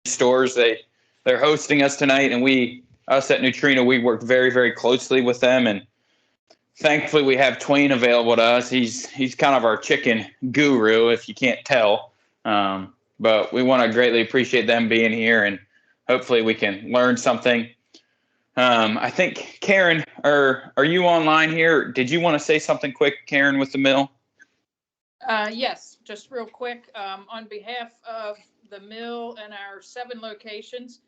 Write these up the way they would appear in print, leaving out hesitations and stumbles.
stores. They're hosting us tonight, and us at Nutrena, we work very, very closely with them, and thankfully we have Twain available to us. He's kind of our chicken guru, if you can't tell. But we want to greatly appreciate them being here, and hopefully we can learn something. I think Karen, are you online here? Did you want to say something quick, Karen, with the mill? Yes, just real quick. On behalf of the mill and our 7 locations,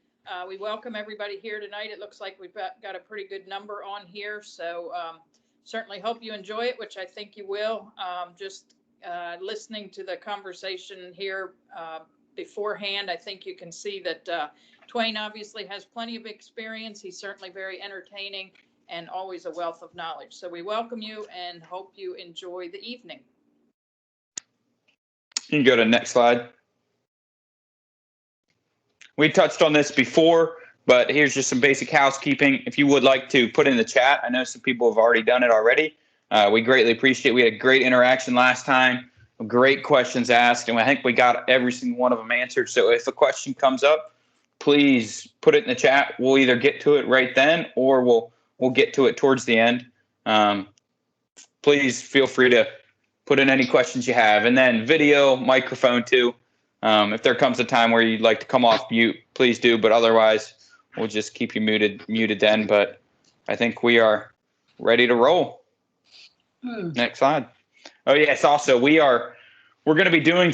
we welcome everybody here tonight. It looks like we've got a pretty good number on here, so certainly hope you enjoy it, which I think you will. Just listening to the conversation here beforehand, I think you can see that Twain obviously has plenty of experience. He's certainly very entertaining and always a wealth of knowledge. So we welcome you and hope you enjoy the evening. You can go to the next slide. We touched on this before, but here's just some basic housekeeping. If you would like to put in the chat, I know some people have already done it already. We greatly appreciate it. We had a great interaction last time, great questions asked, and I think we got every single one of them answered. So if a question comes up, please put it in the chat. We'll either get to it right then or we'll get to it towards the end. Please feel free to put in any questions you have. And then video, microphone too. If there comes a time where you'd like to come off mute, please do. But otherwise, we'll just keep you muted then. But I think we are ready to roll. Next slide. Oh yes, also we're going to be doing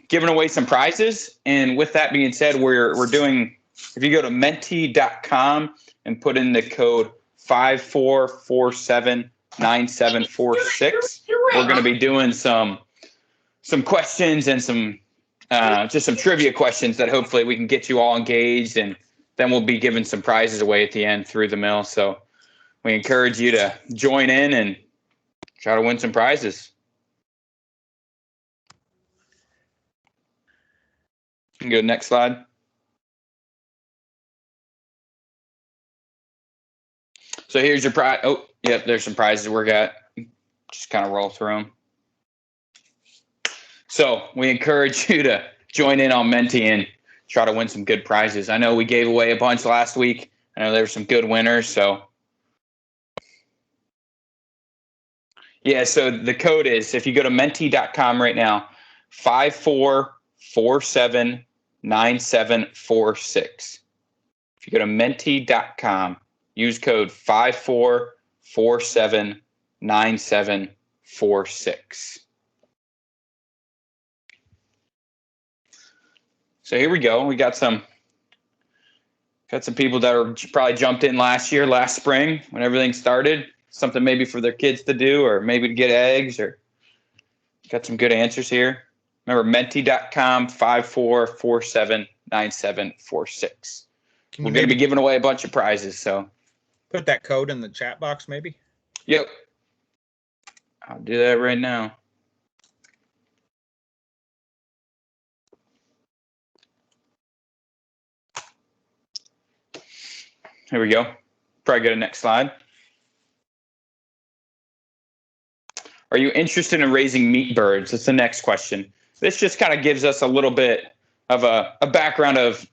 giving away some prizes. And with that being said, we're doing, if you go to menti.com and put in the code 54479746, we're going to be doing some questions and just some trivia questions that hopefully we can get you all engaged, and then we'll be giving some prizes away at the end through the mill. So we encourage you to join in and try to win some prizes. You can go to the next slide. So here's your prize. Oh, yep, there's some prizes we got. Just kind of roll through them. So we encourage you to join in on Menti and try to win some good prizes. I know we gave away a bunch last week. I know there were some good winners. So yeah, so the code is, if you go to menti.com right now, 54479746. If you go to menti.com, use code 54479746. So here we go. We got some people that are probably jumped in last spring when everything started. Something maybe for their kids to do, or maybe to get eggs, or got some good answers here. Remember, menti.com, 54479746. We're going to be giving away a bunch of prizes. So put that code in the chat box, maybe? Yep. I'll do that right now. Here we go. Probably go to the next slide. Are you interested in raising meat birds? That's the next question. This just kind of gives us a little bit of a background of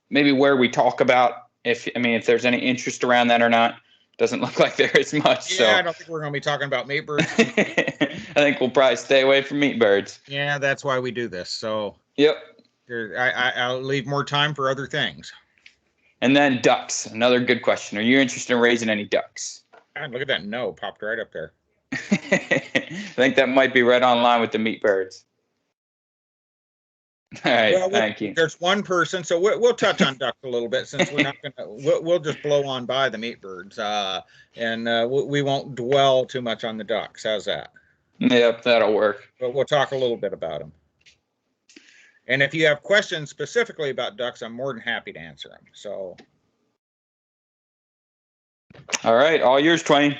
maybe where we talk about, if there's any interest around that or not. Doesn't look like there is much. Yeah, so I don't think we're going to be talking about meat birds. I think we'll probably stay away from meat birds. Yeah, that's why we do this. So yep. I'll leave more time for other things. And then ducks, another good question. Are you interested in raising any ducks? God, look at that no, popped right up there. I think that might be right on line with the meat birds. All right, thank you. There's one person, so we'll touch on ducks a little bit, since we're not going to. We'll just blow on by the meat birds, and we won't dwell too much on the ducks. How's that? Yep, that'll work. But we'll talk a little bit about them. And if you have questions specifically about ducks, I'm more than happy to answer them. So, all right, all yours, Twain.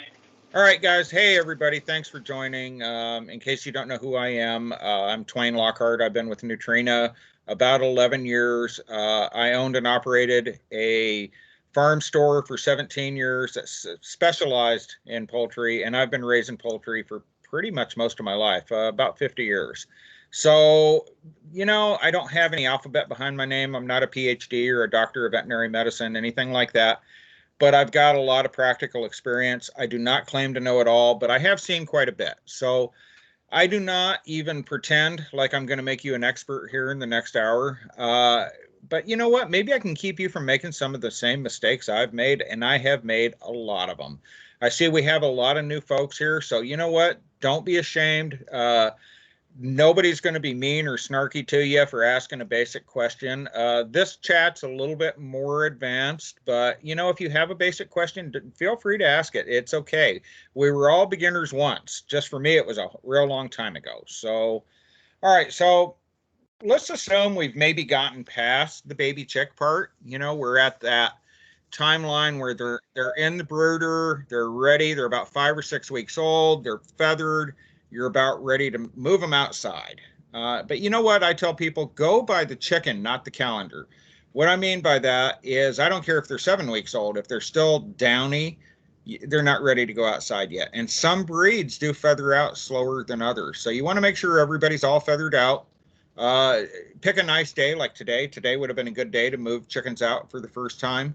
All right, guys. Hey, everybody. Thanks for joining. In case you don't know who I am, I'm Twain Lockhart. I've been with Nutrena about 11 years. I owned and operated a farm store for 17 years that specialized in poultry, and I've been raising poultry for pretty much most of my life, about 50 years. So, I don't have any alphabet behind my name. I'm not a PhD or a doctor of veterinary medicine, anything like that. But I've got a lot of practical experience. I do not claim to know it all, but I have seen quite a bit. So I do not even pretend like I'm going to make you an expert here in the next hour. But you know what? Maybe I can keep you from making some of the same mistakes I've made, and I have made a lot of them. I see we have a lot of new folks here, so you know what? Don't be ashamed. Nobody's going to be mean or snarky to you for asking a basic question. This chat's a little bit more advanced, but if you have a basic question, feel free to ask it. It's okay. We were all beginners once. Just for me, it was a real long time ago. So, all right. So let's assume we've maybe gotten past the baby chick part. We're at that timeline where they're in the brooder, they're ready, they're about 5 or 6 weeks old, they're feathered, you're about ready to move them outside. But you know what? I tell people, go by the chicken, not the calendar. What I mean by that is I don't care if they're 7 weeks old, if they're still downy, they're not ready to go outside yet. And some breeds do feather out slower than others. So you want to make sure everybody's all feathered out. Pick a nice day like today. Today would have been a good day to move chickens out for the first time.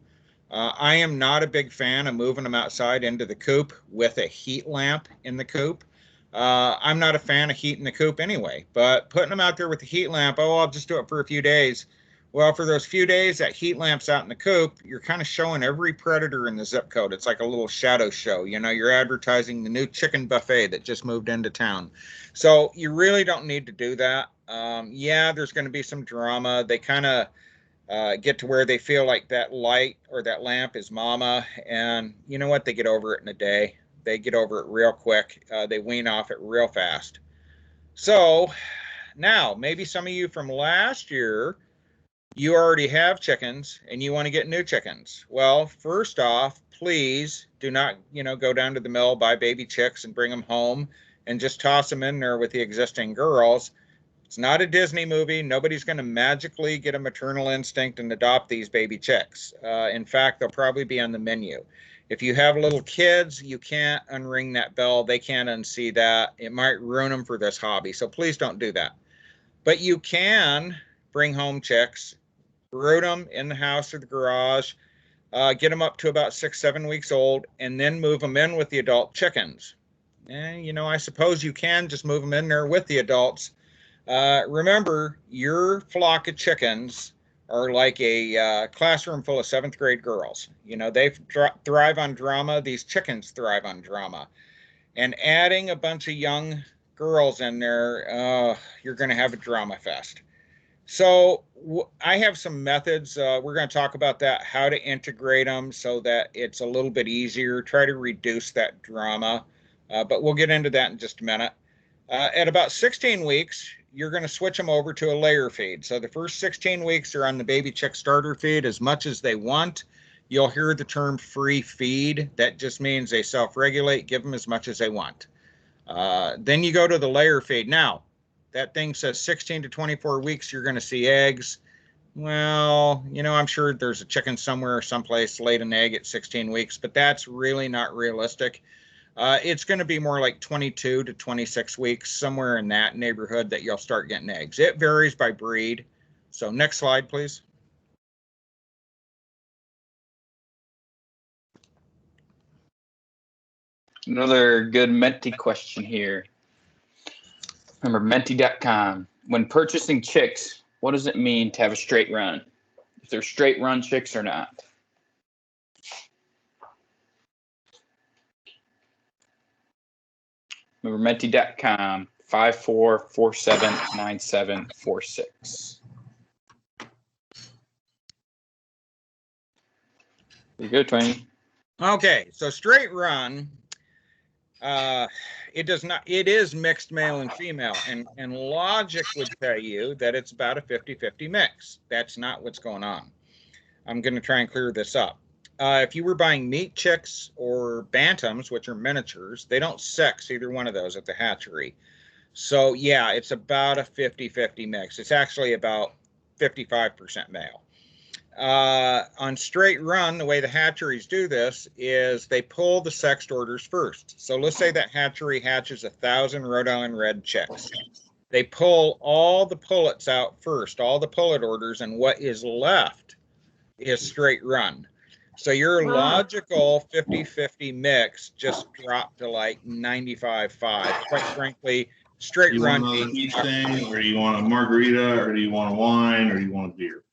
I am not a big fan of moving them outside into the coop with a heat lamp in the coop. I'm not a fan of heat in the coop anyway, but putting them out there with the heat lamp, I'll just do it for a few days. Well, for those few days that heat lamp's out in the coop, you're kind of showing every predator in the zip code. It's like a little shadow show. You're advertising the new chicken buffet that just moved into town. So you really don't need to do that. Yeah, there's going to be some drama. They kind of get to where they feel like that light or that lamp is mama. And you know what? They get over it in a day. They get over it real quick. They wean off it real fast. So now, maybe some of you from last year, you already have chickens and you want to get new chickens. Well, first off, please do not, go down to the mill, buy baby chicks and bring them home and just toss them in there with the existing girls. It's not a Disney movie. Nobody's going to magically get a maternal instinct and adopt these baby chicks. In fact, they'll probably be on the menu. If you have little kids, you can't unring that bell. They can't unsee that. It might ruin them for this hobby. So please don't do that. But you can bring home chicks, brood them in the house or the garage, get them up to about 6, 7 weeks old, and then move them in with the adult chickens. And, I suppose you can just move them in there with the adults. Remember, your flock of chickens are like a classroom full of 7th grade girls. They thrive on drama. These chickens thrive on drama. And adding a bunch of young girls in there, you're going to have a drama fest. So I have some methods. We're going to talk about that, how to integrate them so that it's a little bit easier, try to reduce that drama. But we'll get into that in just a minute. At about 16 weeks, you're going to switch them over to a layer feed. So the first 16 weeks, they're on the baby chick starter feed as much as they want. You'll hear the term free feed. That just means they self-regulate, give them as much as they want. Then you go to the layer feed. Now, that thing says 16 to 24 weeks, you're going to see eggs. Well, I'm sure there's a chicken somewhere, someplace laid an egg at 16 weeks, but that's really not realistic. It's going to be more like 22 to 26 weeks, somewhere in that neighborhood that you'll start getting eggs. It varies by breed. So next slide, please. Another good Menti question here. Remember, Menti.com. When purchasing chicks, what does it mean to have a straight run? If they're straight run chicks or not? Remember, Menti.com, 54479746. You go, Twain. Okay, so straight run, it is mixed male and female, and logic would tell you that it's about a 50-50 mix. That's not what's going on. I'm going to try and clear this up. If you were buying meat chicks or bantams, which are miniatures, they don't sex either one of those at the hatchery. So yeah, it's about a 50-50 mix. It's actually about 55% male. On straight run, the way the hatcheries do this is they pull the sexed orders first. So let's say that hatchery hatches 1,000 Rhode Island Red chicks. They pull all the pullets out first, all the pullet orders, and what is left is straight run. So your logical 50-50 mix just dropped to like 95.5. Quite frankly, straight You run want another being peach thing, or do you want a margarita, or do you want a wine, or do you want a beer?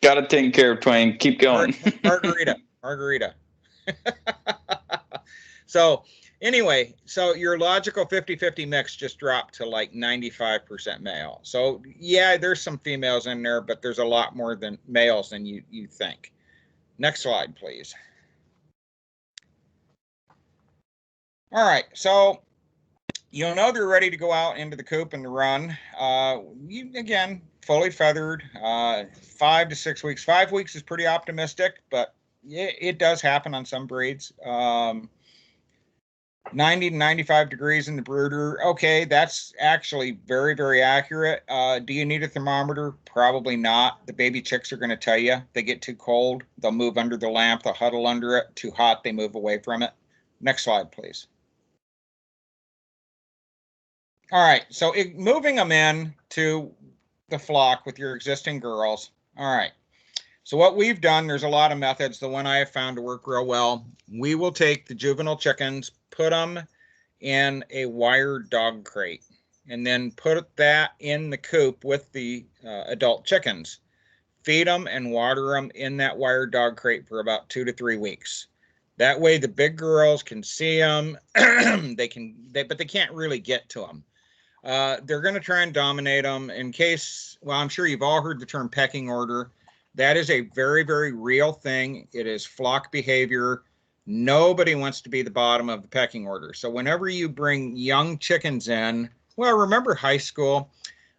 Got to take care of Twain. Keep going. margarita. So anyway, so your logical 50-50 mix just dropped to like 95% male. So yeah, there's some females in there, but there's a lot more than males than you think. Next slide, please. All right, so you'll know they're ready to go out into the coop and the run. Again, fully feathered, 5 to 6 weeks. 5 weeks is pretty optimistic, but it does happen on some breeds. 90 to 95 degrees in the brooder. Okay, that's actually very, very accurate. Do you need a thermometer? Probably not. The baby chicks are going to tell you. They get too cold, they'll move under the lamp, they'll huddle under it. Too hot, they move away from it. Next slide, please. All right, so moving them in to the flock with your existing girls. All right, so what we've done, there's a lot of methods. The one I have found to work real well, we will take the juvenile chickens, put them in a wire dog crate, and then put that in the coop with the adult chickens. Feed them and water them in that wire dog crate for about 2 to 3 weeks. That way the big girls can see them, but they can't really get to them. They're going to try and dominate them in case, well, I'm sure you've all heard the term pecking order. That is a very, very real thing. It is flock behavior. Nobody wants to be the bottom of the pecking order. So whenever you bring young chickens in, well, remember high school,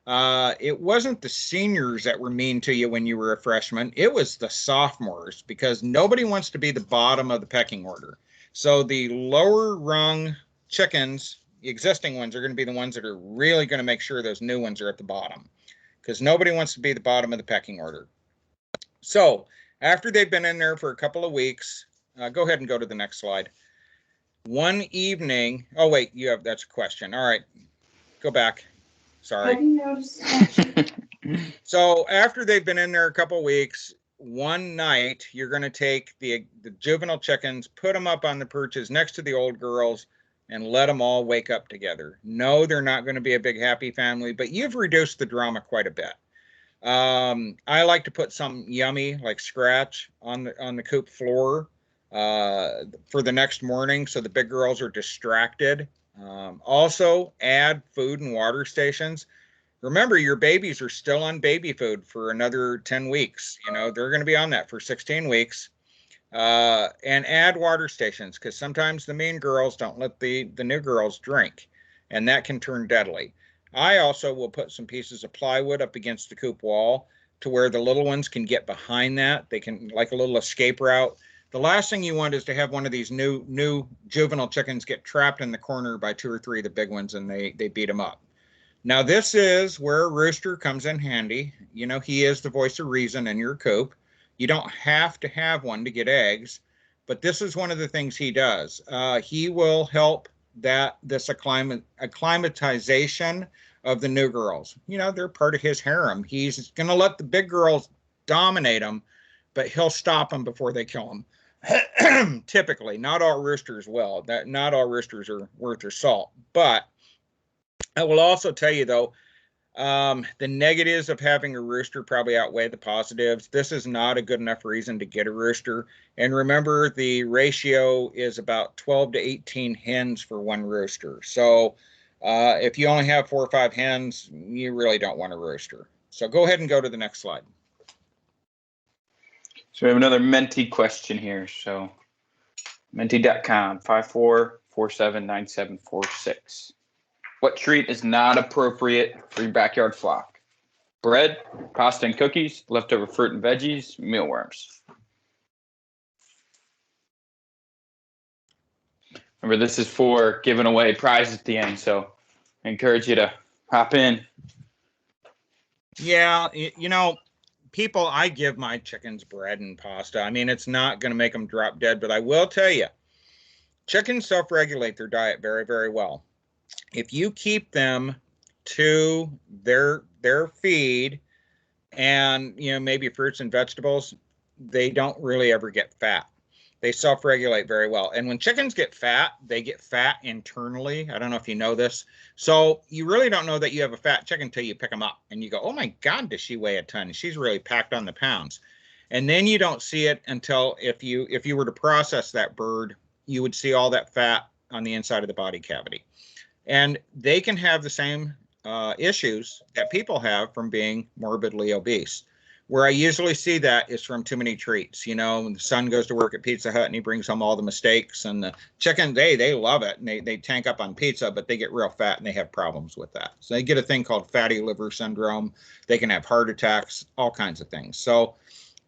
it wasn't the seniors that were mean to you when you were a freshman. It was the sophomores, because nobody wants to be the bottom of the pecking order. So the lower rung chickens, the existing ones, are going to be the ones that are really going to make sure those new ones are at the bottom, because nobody wants to be the bottom of the pecking order. So after they've been in there for a couple of weeks, go ahead and go to the next slide. One evening, oh wait, that's a question. All right, go back. Sorry. So after they've been in there a couple of weeks, one night you're going to take the juvenile chickens, put them up on the perches next to the old girls, and let them all wake up together. No, they're not going to be a big happy family, but you've reduced the drama quite a bit. I like to put something yummy like scratch on the coop floor for the next morning, so the big girls are distracted. Also add food and water stations. Remember, your babies are still on baby food for another 10 weeks. You know, they're going to be on that for 16 weeks. And add water stations, because sometimes the mean girls don't let the new girls drink, and that can turn deadly. I also will put some pieces of plywood up against the coop wall to where the little ones can get behind that. They can, like a little escape route. The last thing you want is to have one of these new juvenile chickens get trapped in the corner by 2 or 3 of the big ones, and they beat them up. Now, this is where a rooster comes in handy. You know, he is the voice of reason in your coop. You don't have to have one to get eggs, but this is one of the things he does. He will help this acclimatization of the new girls. You know, they're part of his harem. He's going to let the big girls dominate them, but he'll stop them before they kill them. Typically, not all roosters will. Not all roosters are worth their salt. But I will also tell you, though, the negatives of having a rooster probably outweigh the positives. This is not a good enough reason to get a rooster. And remember, the ratio is about 12 to 18 hens for one rooster. So if you only have 4 or 5 hens, you really don't want a rooster. So go ahead and go to the next slide. So we have another Menti question here. So Menti.com 54479746. What treat is not appropriate for your backyard flock? Bread, pasta and cookies, leftover fruit and veggies, mealworms. Remember, this is for giving away prizes at the end, so I encourage you to hop in. Yeah, you know, people, I give my chickens bread and pasta. I mean, it's not going to make them drop dead, but I will tell you, chickens self-regulate their diet very, very well. if you keep them to their feed and, you know, maybe fruits and vegetables, they don't really ever get fat. They self-regulate very well. And when chickens get fat, they get fat internally. I don't know if you know this. So you really don't know that you have a fat chicken until you pick them up and you go, oh my God, does she weigh a ton? She's really packed on the pounds. And then you don't see it until if you were to process that bird, you would see all that fat on the inside of the body cavity. And they can have the same issues that people have from being morbidly obese. Where I usually see that is from too many treats. You know, when the son goes to work at Pizza Hut and he brings home all the mistakes, and the chicken, they love it, and they tank up on pizza, but they get real fat and they have problems with that. So they get a thing called fatty liver syndrome. They can have heart attacks, all kinds of things. So,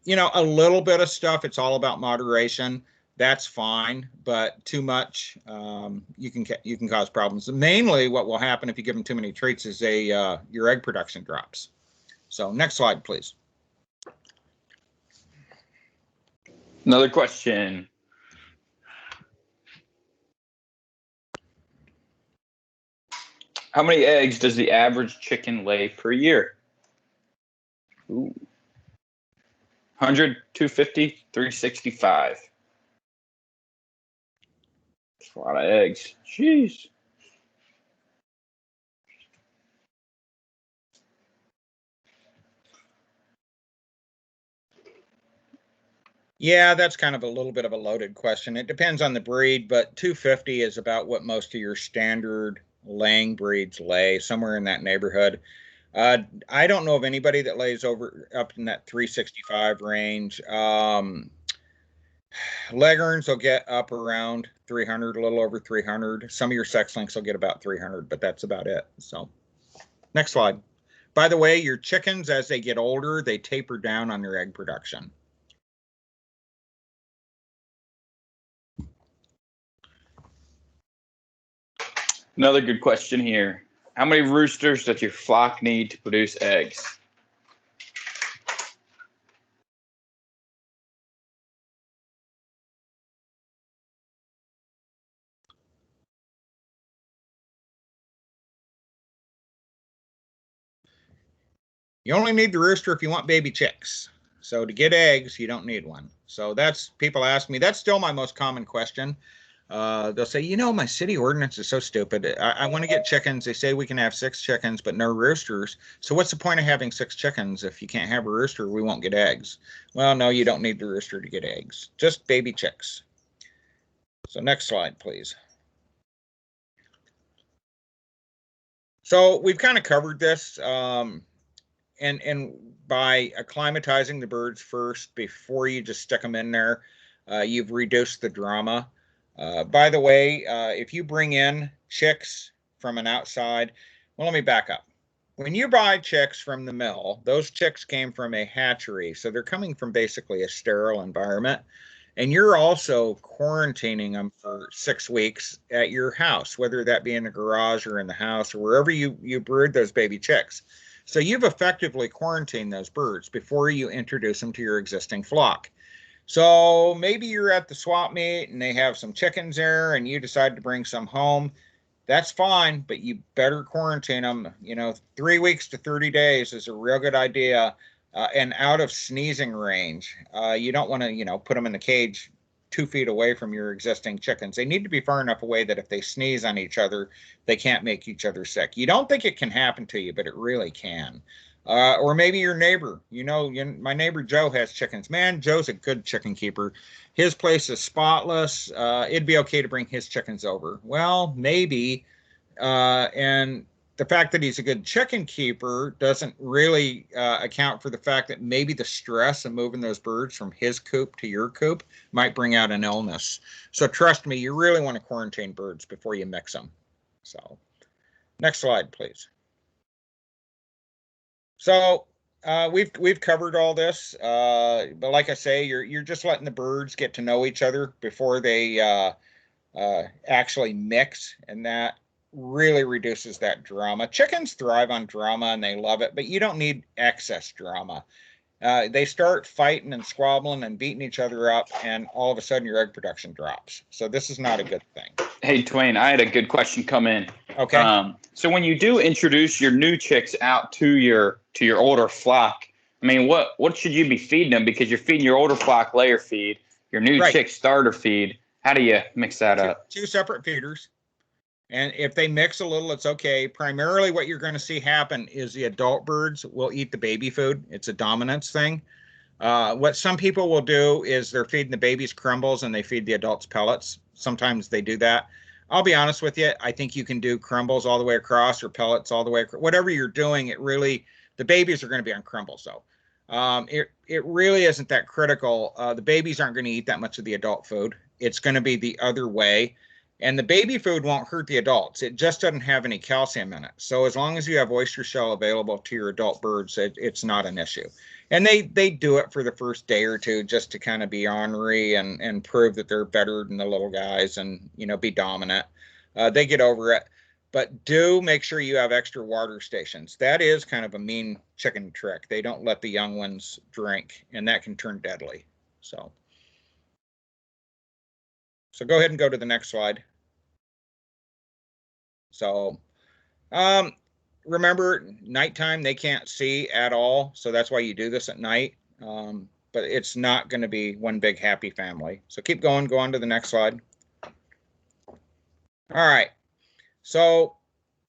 you know, a little bit of stuff, it's all about moderation. That's fine, but too much, you can cause problems. Mainly, what will happen if you give them too many treats is your egg production drops. So, next slide, please. Another question. How many eggs does the average chicken lay per year? Ooh. 100, 250, 365. That's a lot of eggs. Jeez. Yeah, that's kind of a little bit of a loaded question. It depends on the breed, but 250 is about what most of your standard laying breeds lay, somewhere in that neighborhood. I don't know of anybody that lays up in that 365 range. Leghorns will get up around 300, a little over 300. Some of your sex links will get about 300, but that's about it. So, next slide. By the way, your chickens, as they get older, they taper down on their egg production. Another good question here. How many roosters does your flock need to produce eggs? You only need the rooster if you want baby chicks. So to get eggs, you don't need one. So that's, people ask me, that's still my most common question. They'll say, you know, my city ordinance is so stupid. I want to get chickens. They say we can have 6 chickens, but no roosters. So what's the point of having 6 chickens? If you can't have a rooster, we won't get eggs. Well, no, you don't need the rooster to get eggs, just baby chicks. So next slide, please. So we've kind of covered this. And by acclimatizing the birds first before you just stick them in there, you've reduced the drama. By the way, if you bring in chicks from an outside, well, let me back up. When you buy chicks from the mill, those chicks came from a hatchery, so they're coming from basically a sterile environment. And you're also quarantining them for 6 weeks at your house, whether that be in the garage or in the house or wherever you brood those baby chicks. So you've effectively quarantined those birds before you introduce them to your existing flock. So maybe you're at the swap meet and they have some chickens there and you decide to bring some home. That's fine, but you better quarantine them. You know, 3 weeks to 30 days is a real good idea. And out of sneezing range. You don't want to, you know, put them in the cage 2 feet away from your existing chickens. They need to be far enough away that if they sneeze on each other, they can't make each other sick. You don't think it can happen to you, but it really can. Or maybe your neighbor, my neighbor Joe has chickens. Man, Joe's a good chicken keeper. His place is spotless. It'd be okay to bring his chickens over. Well, maybe. And the fact that he's a good chicken keeper doesn't really account for the fact that maybe the stress of moving those birds from his coop to your coop might bring out an illness. So trust me, you really want to quarantine birds before you mix them. So next slide, please. So we've covered all this, but like I say, you're just letting the birds get to know each other before they actually mix, and that really reduces that drama. Chickens thrive on drama and they love it, but you don't need excess drama. They start fighting and squabbling and beating each other up, and all of a sudden your egg production drops. So this is not a good thing. Hey, Twain, I had a good question come in. Okay. So when you do introduce your new chicks out to your older flock, I mean, what should you be feeding them? Because you're feeding your older flock layer feed, your new Right. chick starter feed. How do you mix that up? Two separate feeders. And if they mix a little, it's okay. Primarily what you're going to see happen is the adult birds will eat the baby food. It's a dominance thing. What some people will do is they're feeding the babies crumbles and they feed the adults pellets. Sometimes they do that. I'll be honest with you. I think you can do crumbles all the way across or pellets all the way across. Whatever you're doing, the babies are going to be on crumbles though. It really isn't that critical. The babies aren't going to eat that much of the adult food. It's going to be the other way. And the baby food won't hurt the adults. It just doesn't have any calcium in it. So as long as you have oyster shell available to your adult birds, it's not an issue. And they do it for the first day or two just to kind of be ornery and prove that they're better than the little guys and, be dominant. They get over it. But do make sure you have extra water stations. That is kind of a mean chicken trick. They don't let the young ones drink, and that can turn deadly. So go ahead and go to the next slide. So remember, nighttime, they can't see at all. So that's why you do this at night. But it's not going to be one big happy family. So keep going. Go on to the next slide. All right. So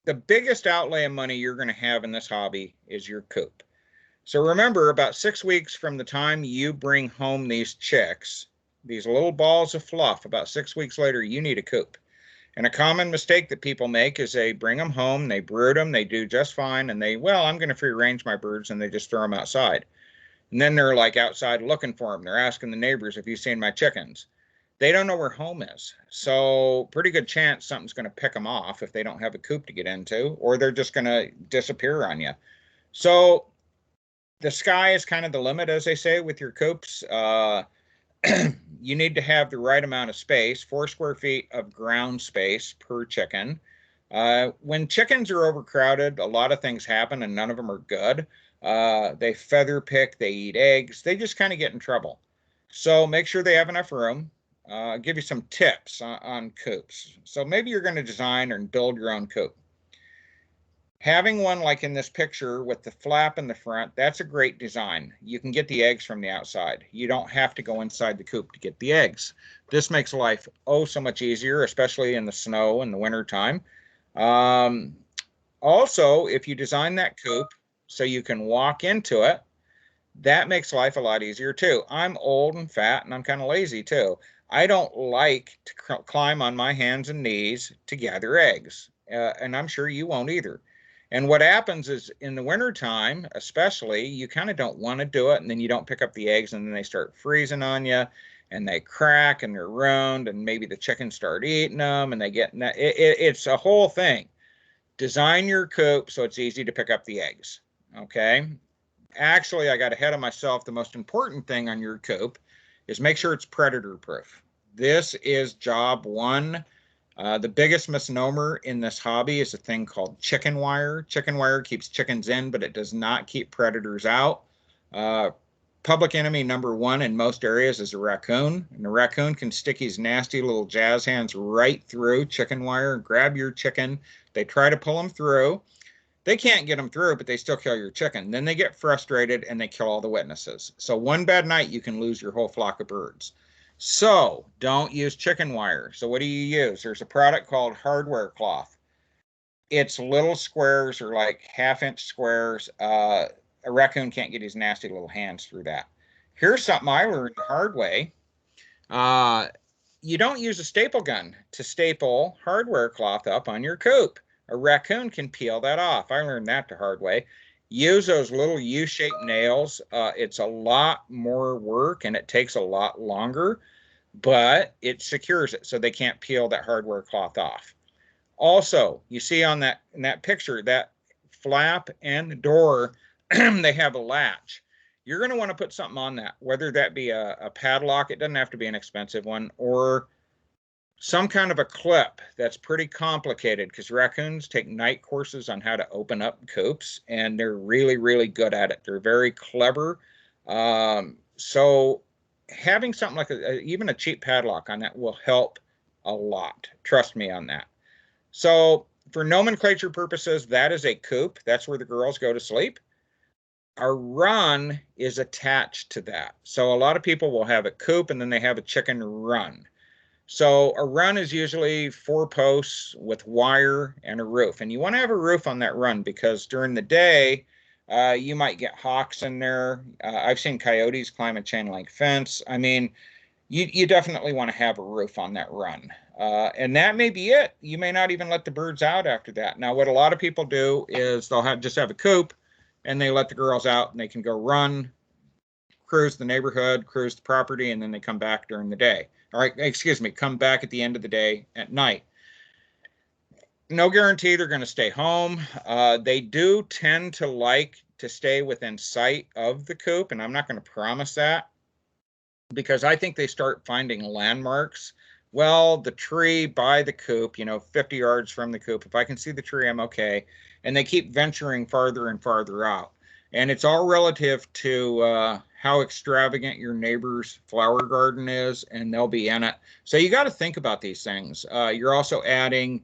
the biggest outlay of money you're going to have in this hobby is your coop. So remember, about 6 weeks from the time you bring home these chicks, these little balls of fluff, about 6 weeks later, you need a coop. And a common mistake that people make is they bring them home, they brood them, they do just fine, and I'm going to free range my birds, and they just throw them outside. And then they're like outside looking for them. They're asking the neighbors, have you seen my chickens? They don't know where home is. So pretty good chance something's going to pick them off if they don't have a coop to get into, or they're just going to disappear on you. So the sky is kind of the limit, as they say, with your coops. You need to have the right amount of space, 4 square feet of ground space per chicken. When chickens are overcrowded, a lot of things happen and none of them are good. They feather pick, they eat eggs, they just kind of get in trouble. So make sure they have enough room. I'll give you some tips on coops. So maybe you're going to design and build your own coop. Having one like in this picture with the flap in the front, that's a great design. You can get the eggs from the outside. You don't have to go inside the coop to get the eggs. This makes life so much easier, especially in the snow in the wintertime. Also, if you design that coop so you can walk into it, that makes life a lot easier too. I'm old and fat and I'm kind of lazy too. I don't like to climb on my hands and knees to gather eggs, and I'm sure you won't either. And what happens is in the wintertime, especially, you kind of don't want to do it, and then you don't pick up the eggs, and then they start freezing on you, and they crack, and they're ruined, and maybe the chickens start eating them, and they get it's a whole thing. Design your coop so it's easy to pick up the eggs, okay? Actually, I got ahead of myself. The most important thing on your coop is make sure it's predator proof. This is job one. The biggest misnomer in this hobby is a thing called chicken wire. Chicken wire keeps chickens in, but it does not keep predators out. Public enemy number one in most areas is a raccoon. And the raccoon can stick his nasty little jazz hands right through chicken wire and grab your chicken. They try to pull them through. They can't get them through, but they still kill your chicken. Then they get frustrated and they kill all the witnesses. So one bad night, you can lose your whole flock of birds. So don't use chicken wire. So what do you use? There's a product called hardware cloth. It's little squares or like 1/2-inch squares. A raccoon can't get his nasty little hands through that. Here's something I learned the hard way. You don't use a staple gun to staple hardware cloth up on your coop. A raccoon can peel that off. I learned that the hard way. Use those little U-shaped nails. It's a lot more work and it takes a lot longer, but it secures it so they can't peel that hardware cloth off. Also, you see in that picture, that flap and door, they have a latch. You're going to want to put something on that, whether that be a padlock, it doesn't have to be an expensive one, or some kind of a clip that's pretty complicated because raccoons take night courses on how to open up coops and they're really, really good at it. They're very clever. So having something like even a cheap padlock on that will help a lot. Trust me on that. So for nomenclature purposes, that is a coop. That's where the girls go to sleep. A run is attached to that. So a lot of people will have a coop and then they have a chicken run. So a run is usually 4 posts with wire and a roof. And you want to have a roof on that run because during the day, you might get hawks in there. I've seen coyotes climb a chain link fence. I mean, you definitely want to have a roof on that run. And that may be it. You may not even let the birds out after that. Now, what a lot of people do is they'll just have a coop and they let the girls out and they can go run, cruise the neighborhood, cruise the property, and then they come back during the day. All right, excuse me, come back at the end of the day at night. No guarantee they're going to stay home. They do tend to like to stay within sight of the coop, and I'm not going to promise that because I think they start finding landmarks. Well, the tree by the coop, 50 yards from the coop, if I can see the tree, I'm okay. And they keep venturing farther and farther out. And it's all relative to how extravagant your neighbor's flower garden is, and they'll be in it. So you got to think about these things. You're also adding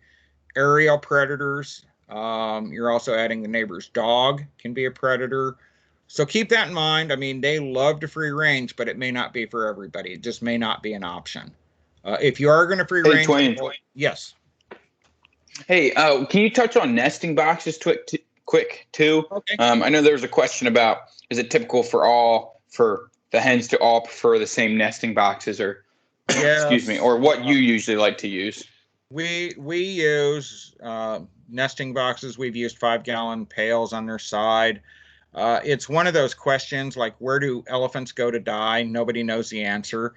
aerial predators. You're also adding the neighbor's dog can be a predator. So keep that in mind. I mean, they love to free range, but it may not be for everybody. It just may not be an option. If you are going to free range, Twain. yes. Hey, can you touch on nesting boxes quick too? Okay. I know there was a question about, is it typical for the hens to all prefer the same nesting boxes, or Yes. excuse me, or what you usually like to use? We use nesting boxes. We've used 5-gallon pails on their side. It's one of those questions like, where do elephants go to die? Nobody knows the answer.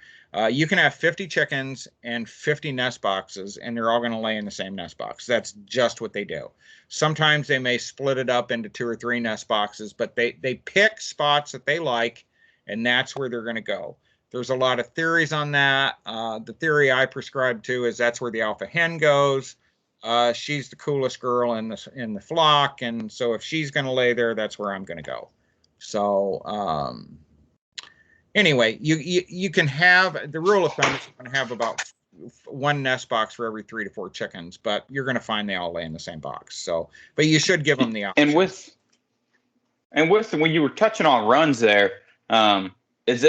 You can have 50 chickens and 50 nest boxes, and they're all going to lay in the same nest box. That's just what they do. Sometimes they may split it up into 2 or 3 nest boxes, but they pick spots that they like, and that's where they're going to go. There's a lot of theories on that. The theory I prescribe to is that's where the alpha hen goes. She's the coolest girl in the flock, and so if she's going to lay there, that's where I'm going to go. So anyway, you can have, the rule of thumb is you're going to have about 1 nest box for every 3 to 4 chickens, but you're going to find they all lay in the same box. So, but you should give them the option. And with when you were touching on runs there, is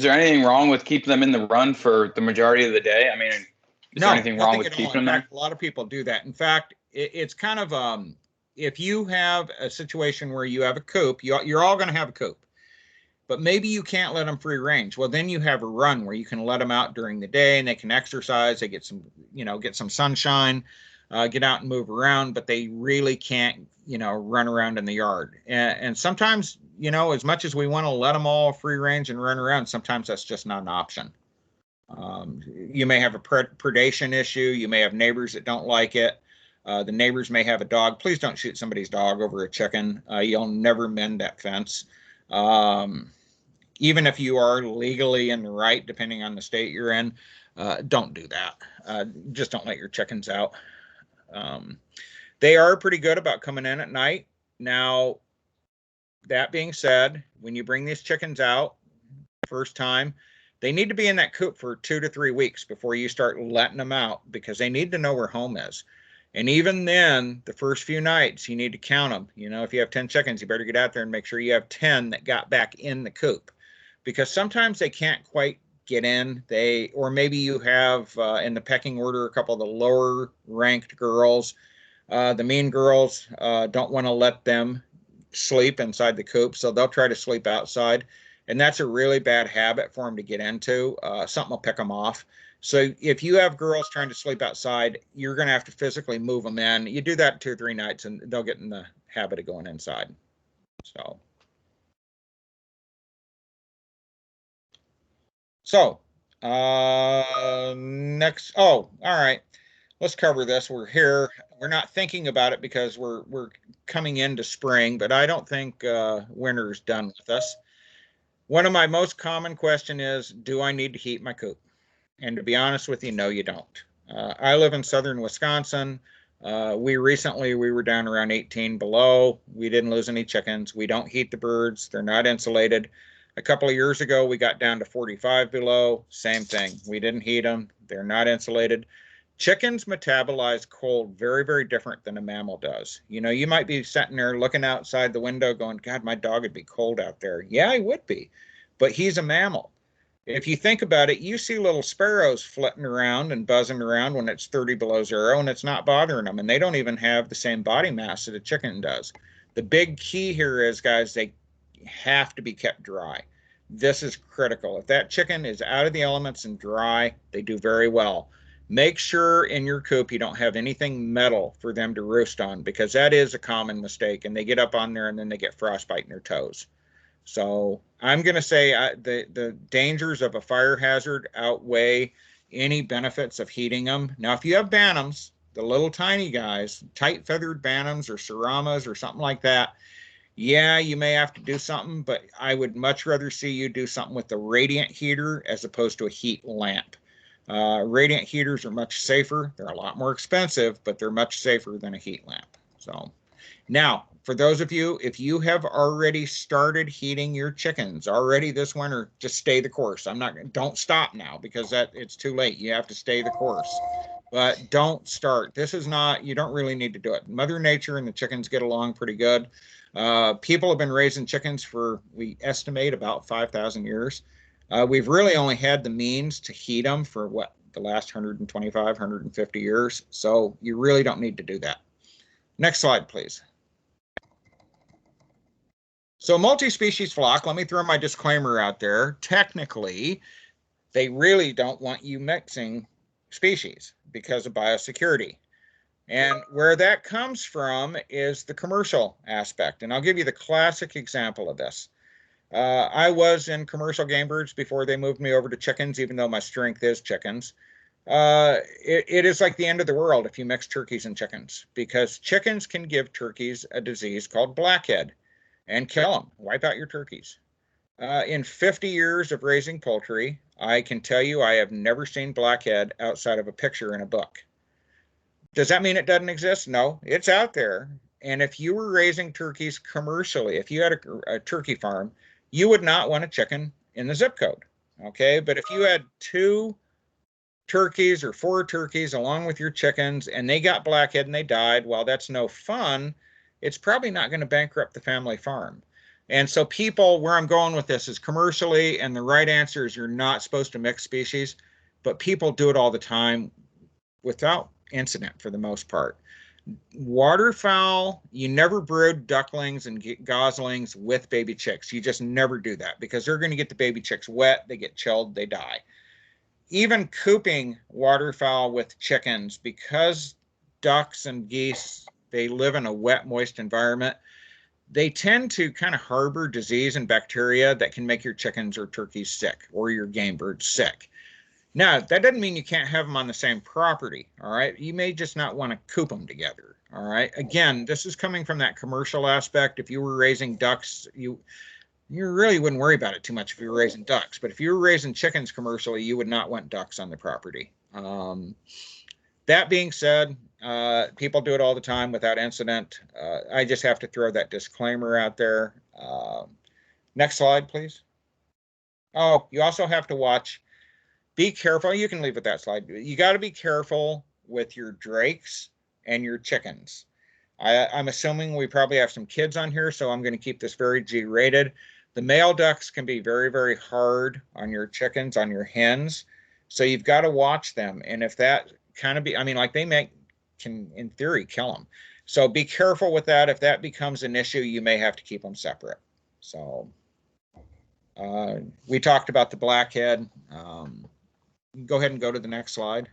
there anything wrong with keeping them in the run for the majority of the day? I mean, is there anything wrong with keeping them there? A lot of people do that. In fact, it's kind of if you have a situation where you have a coop, you're all going to have a coop, but maybe you can't let them free range. Well, then you have a run where you can let them out during the day and they can exercise. They get some sunshine, get out and move around, but they really can't, run around in the yard. And sometimes, as much as we want to let them all free range and run around, sometimes that's just not an option. You may have a predation issue. You may have neighbors that don't like it. The neighbors may have a dog. Please don't shoot somebody's dog over a chicken. You'll never mend that fence. Even if you are legally in the right, depending on the state you're in, don't do that. Just don't let your chickens out. They are pretty good about coming in at night. Now, that being said, when you bring these chickens out first time, they need to be in that coop for 2 to 3 weeks before you start letting them out, because they need to know where home is. And even then, the first few nights, you need to count them. If you have 10 chickens, you better get out there and make sure you have 10 that got back in the coop, because sometimes they can't quite get in. Or maybe you have in the pecking order a couple of the lower ranked girls. The mean girls don't want to let them sleep inside the coop, so they'll try to sleep outside. And that's a really bad habit for them to get into. Something will pick them off. So if you have girls trying to sleep outside, you're going to have to physically move them in. You do that 2 or 3 nights, and they'll get in the habit of going inside. So next. Oh, all right. Let's cover this. We're here. We're not thinking about it because we're coming into spring, but I don't think winter's done with us. One of my most common question is, do I need to heat my coop? And to be honest with you, no, you don't. I live in southern Wisconsin. We were down around 18 below. We didn't lose any chickens. We don't heat the birds. They're not insulated. A couple of years ago, we got down to 45 below. Same thing. We didn't heat them. They're not insulated. Chickens metabolize cold very, very different than a mammal does. You know, you might be sitting there looking outside the window going, God, my dog would be cold out there. Yeah, he would be, but he's a mammal. If you think about it, you see little sparrows flitting around and buzzing around when it's 30 below zero and it's not bothering them. And they don't even have the same body mass that a chicken does. The big key here is, guys, they have to be kept dry. This is critical. If that chicken is out of the elements and dry, they do very well. Make sure in your coop you don't have anything metal for them to roost on, because that is a common mistake, and they get up on there and then they get frostbite in their toes. So I'm going to say the dangers of a fire hazard outweigh any benefits of heating them. Now, if you have bantams, the little tiny guys, tight feathered bantams or seramas or something like that, yeah, you may have to do something, but I would much rather see you do something with the radiant heater as opposed to a heat lamp. Radiant heaters are much safer. They're a lot more expensive, but they're much safer than a heat lamp. So now, for those of you, if you have already started heating your chickens already this winter, just stay the course. Don't stop now, because it's too late. You have to stay the course, but don't start. This is not, you don't really need to do it. Mother Nature and the chickens get along pretty good. People have been raising chickens for, we estimate, about 5,000 years. We've really only had the means to heat them for the last 125, 150 years. So you really don't need to do that. Next slide, please. So multi-species flock, let me throw my disclaimer out there. Technically, they really don't want you mixing species because of biosecurity. And where that comes from is the commercial aspect. And I'll give you the classic example of this. I was in commercial game birds before they moved me over to chickens, even though my strength is chickens. It is like the end of the world if you mix turkeys and chickens, because chickens can give turkeys a disease called blackhead and kill them, wipe out your turkeys. In 50 years of raising poultry, I can tell you I have never seen blackhead outside of a picture in a book. Does that mean it doesn't exist? No, it's out there. And if you were raising turkeys commercially, if you had a turkey farm, you would not want a chicken in the zip code. Okay, but if you had 2 turkeys or 4 turkeys along with your chickens and they got blackhead and they died, well, that's no fun. It's probably not going to bankrupt the family farm. And so people, where I'm going with this is commercially, and the right answer is you're not supposed to mix species, but people do it all the time without incident for the most part. Waterfowl, you never brood ducklings and goslings with baby chicks. You just never do that, because they're going to get the baby chicks wet, they get chilled, they die. Even cooping waterfowl with chickens, because ducks and geese, they live in a wet, moist environment, they tend to kind of harbor disease and bacteria that can make your chickens or turkeys sick, or your game birds sick. Now, that doesn't mean you can't have them on the same property, all right? You may just not want to coop them together, all right? Again, this is coming from that commercial aspect. If you were raising ducks, you really wouldn't worry about it too much if you were raising ducks. But if you were raising chickens commercially, you would not want ducks on the property. That being said, people do it all the time without incident. I just have to throw that disclaimer out there. Next slide, please. Oh, you also have to watch. Be careful. You can leave with that slide. You got to be careful with your drakes and your chickens. I'm assuming we probably have some kids on here, so I'm going to keep this very G-rated. The male ducks can be very, very hard on your chickens, on your hens. So you've got to watch them. And if that kind of like they can, in theory, kill them. So be careful with that. If that becomes an issue, you may have to keep them separate. So we talked about the blackhead. Go ahead and go to the next slide.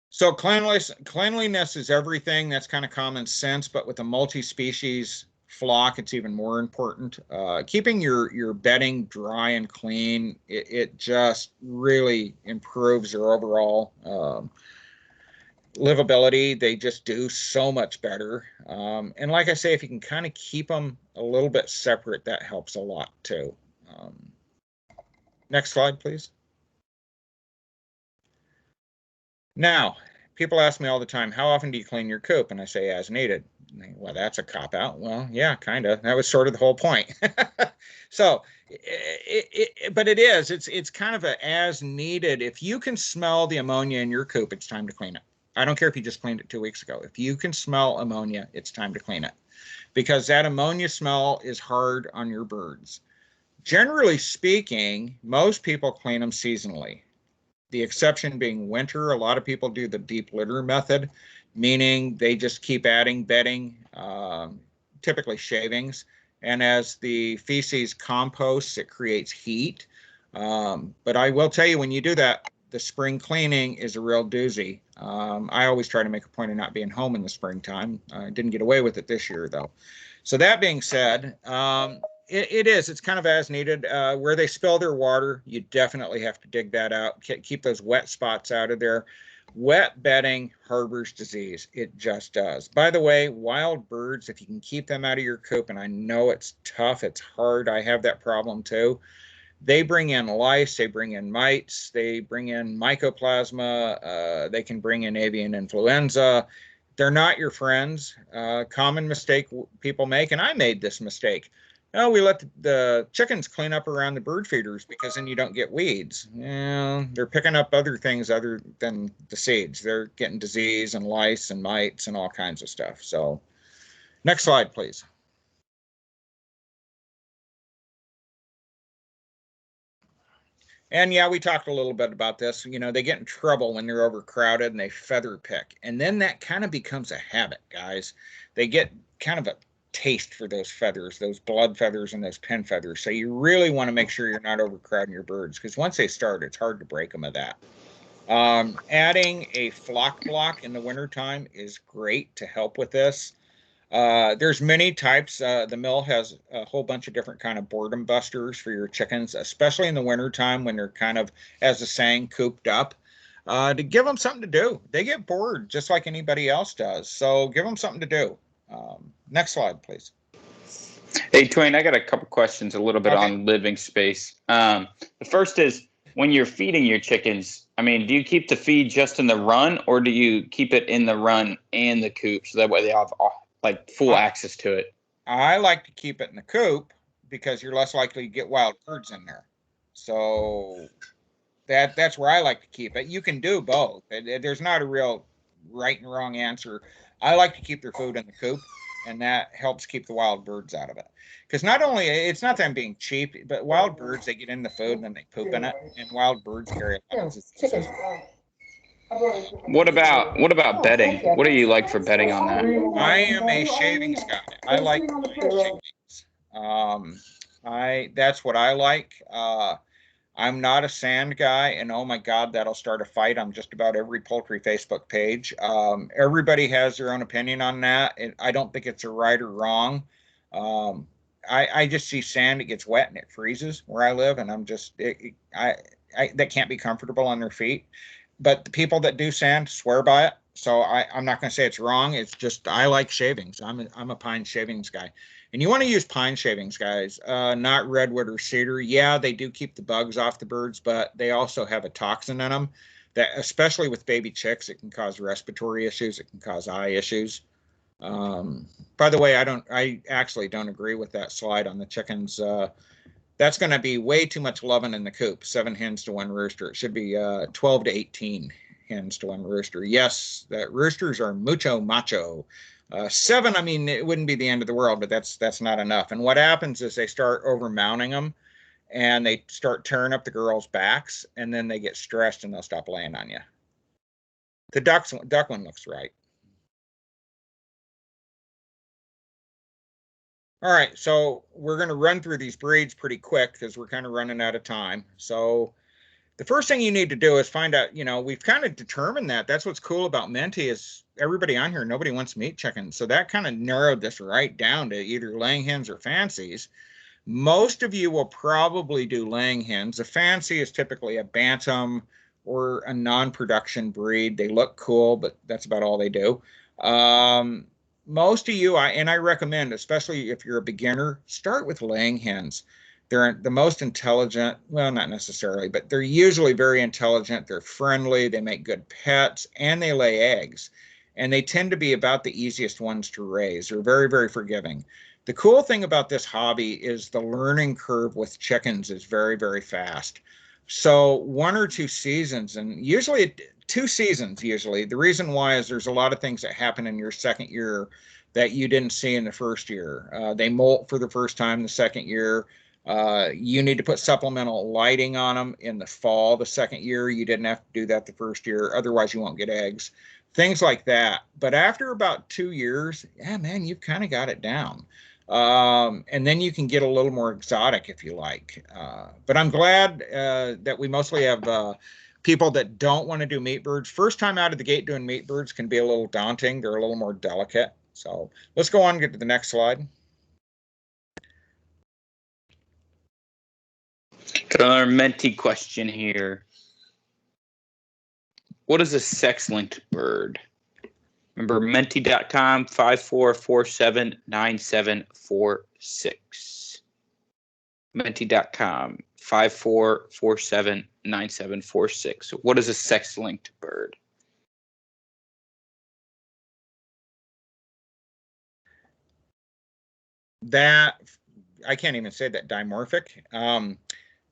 So cleanliness is everything. That's kind of common sense, but with a multi-species flock, it's even more important. Keeping your bedding dry and clean, it just really improves their overall livability. They just do so much better. And like I say, if you can kind of keep them a little bit separate, that helps a lot too. Next slide, please. Now, people ask me all the time, how often do you clean your coop? And I say, as needed. Well, that's a cop out. Well, yeah, kind of. That was sort of the whole point. So, but it's kind of a as needed. If you can smell the ammonia in your coop, it's time to clean it. I don't care if you just cleaned it 2 weeks ago. If you can smell ammonia, it's time to clean it, because that ammonia smell is hard on your birds. Generally speaking, most people clean them seasonally. The exception being winter. A lot of people do the deep litter method, meaning they just keep adding bedding, typically shavings. And as the feces composts, it creates heat. But I will tell you, when you do that, the spring cleaning is a real doozy. I always try to make a point of not being home in the springtime. I didn't get away with it this year, though. So that being said, it's kind of as needed. Where they spill their water, you definitely have to dig that out. Keep those wet spots out of there. Wet bedding harbors disease. It just does. By the way, wild birds, if you can keep them out of your coop, and I know it's tough, it's hard. I have that problem too. They bring in lice, they bring in mites, they bring in mycoplasma, they can bring in avian influenza. They're not your friends. Common mistake people make, and I made this mistake. Oh, we let the chickens clean up around the bird feeders because then you don't get weeds. Yeah, they're picking up other things other than the seeds. They're getting disease and lice and mites and all kinds of stuff. So next slide, please. And yeah, we talked a little bit about this. You know, they get in trouble when they're overcrowded and they feather pick. And then that kind of becomes a habit, guys. They get kind of a taste for those feathers, those blood feathers and those pin feathers. So you really want to make sure you're not overcrowding your birds, because once they start, it's hard to break them of that. Adding a flock block in the wintertime is great to help with this. There's many types. The mill has a whole bunch of different kind of boredom busters for your chickens, especially in the wintertime when they're kind of, as the saying, cooped up, to give them something to do. They get bored just like anybody else does. So give them something to do. Next slide, please. Hey, Twain, I got a couple questions a little bit on living space. The first is, when you're feeding your chickens, I mean, do you keep the feed just in the run, or do you keep it in the run and the coop so that way they have like full access to it? I like to keep it in the coop because you're less likely to get wild birds in there. So that's where I like to keep it. You can do both. There's not a real right and wrong answer. I like to keep their food in the coop, and that helps keep the wild birds out of it. Because not only, it's not that I'm being cheap, but wild birds, they get in the food and then they poop in it, and wild birds carry a lot of diseases. What about bedding? What do you like for bedding on that? I am a shavings guy. I like shavings. That's what I like. I'm not a sand guy, and oh my God, that'll start a fight on just about every poultry Facebook page. Everybody has their own opinion on that. I don't think it's a right or wrong. I just see sand, it gets wet and it freezes where I live, and I'm just, that can't be comfortable on their feet. But the people that do sand swear by it. So I'm not going to say it's wrong. It's just, I like shavings. I'm a pine shavings guy. And you want to use pine shavings, guys, not redwood or cedar. Yeah, they do keep the bugs off the birds, but they also have a toxin in them that, especially with baby chicks, it can cause respiratory issues. It can cause eye issues. By the way, I actually don't agree with that slide on the chickens. That's going to be way too much loving in the coop. 7 hens to 1 rooster. It should be 12 to 18 hens to 1 rooster. Yes, that roosters are mucho macho. 7, I mean, it wouldn't be the end of the world, but that's not enough. And what happens is they start over mounting them, and they start tearing up the girls' backs, and then they get stressed and they'll stop laying on you. The duck one looks right. All right, so we're going to run through these breeds pretty quick because we're kind of running out of time. So the first thing you need to do is find out, we've kind of determined that. That's what's cool about Menti is everybody on here, nobody wants meat chickens. So that kind of narrowed this right down to either laying hens or fancies. Most of you will probably do laying hens. A fancy is typically a Bantam or a non-production breed. They look cool, but that's about all they do. Most of you, I recommend, especially if you're a beginner, start with laying hens. They're the most intelligent, well, not necessarily, but they're usually very intelligent. They're friendly, they make good pets, and they lay eggs. and they tend to be about the easiest ones to raise. They're very, very forgiving. The cool thing about this hobby is the learning curve with chickens is very, very fast. So 1 or 2 seasons, and usually 2 seasons usually. The reason why is there's a lot of things that happen in your second year that you didn't see in the first year. They molt for the first time the second year. You need to put supplemental lighting on them in the fall the second year. You didn't have to do that the first year. Otherwise, you won't get eggs. Things like that. But after about 2 years, yeah, man, you've kind of got it down. And then you can get a little more exotic if you like. But I'm glad that we mostly have people that don't want to do meat birds. First time out of the gate doing meat birds can be a little daunting. They're a little more delicate. So let's go on and get to the next slide. Got another Menti question here. What is a sex-linked bird? Remember, Menti.com 54479746. Menti.com 54479746. What is a sex-linked bird? That, I can't even say that, dimorphic.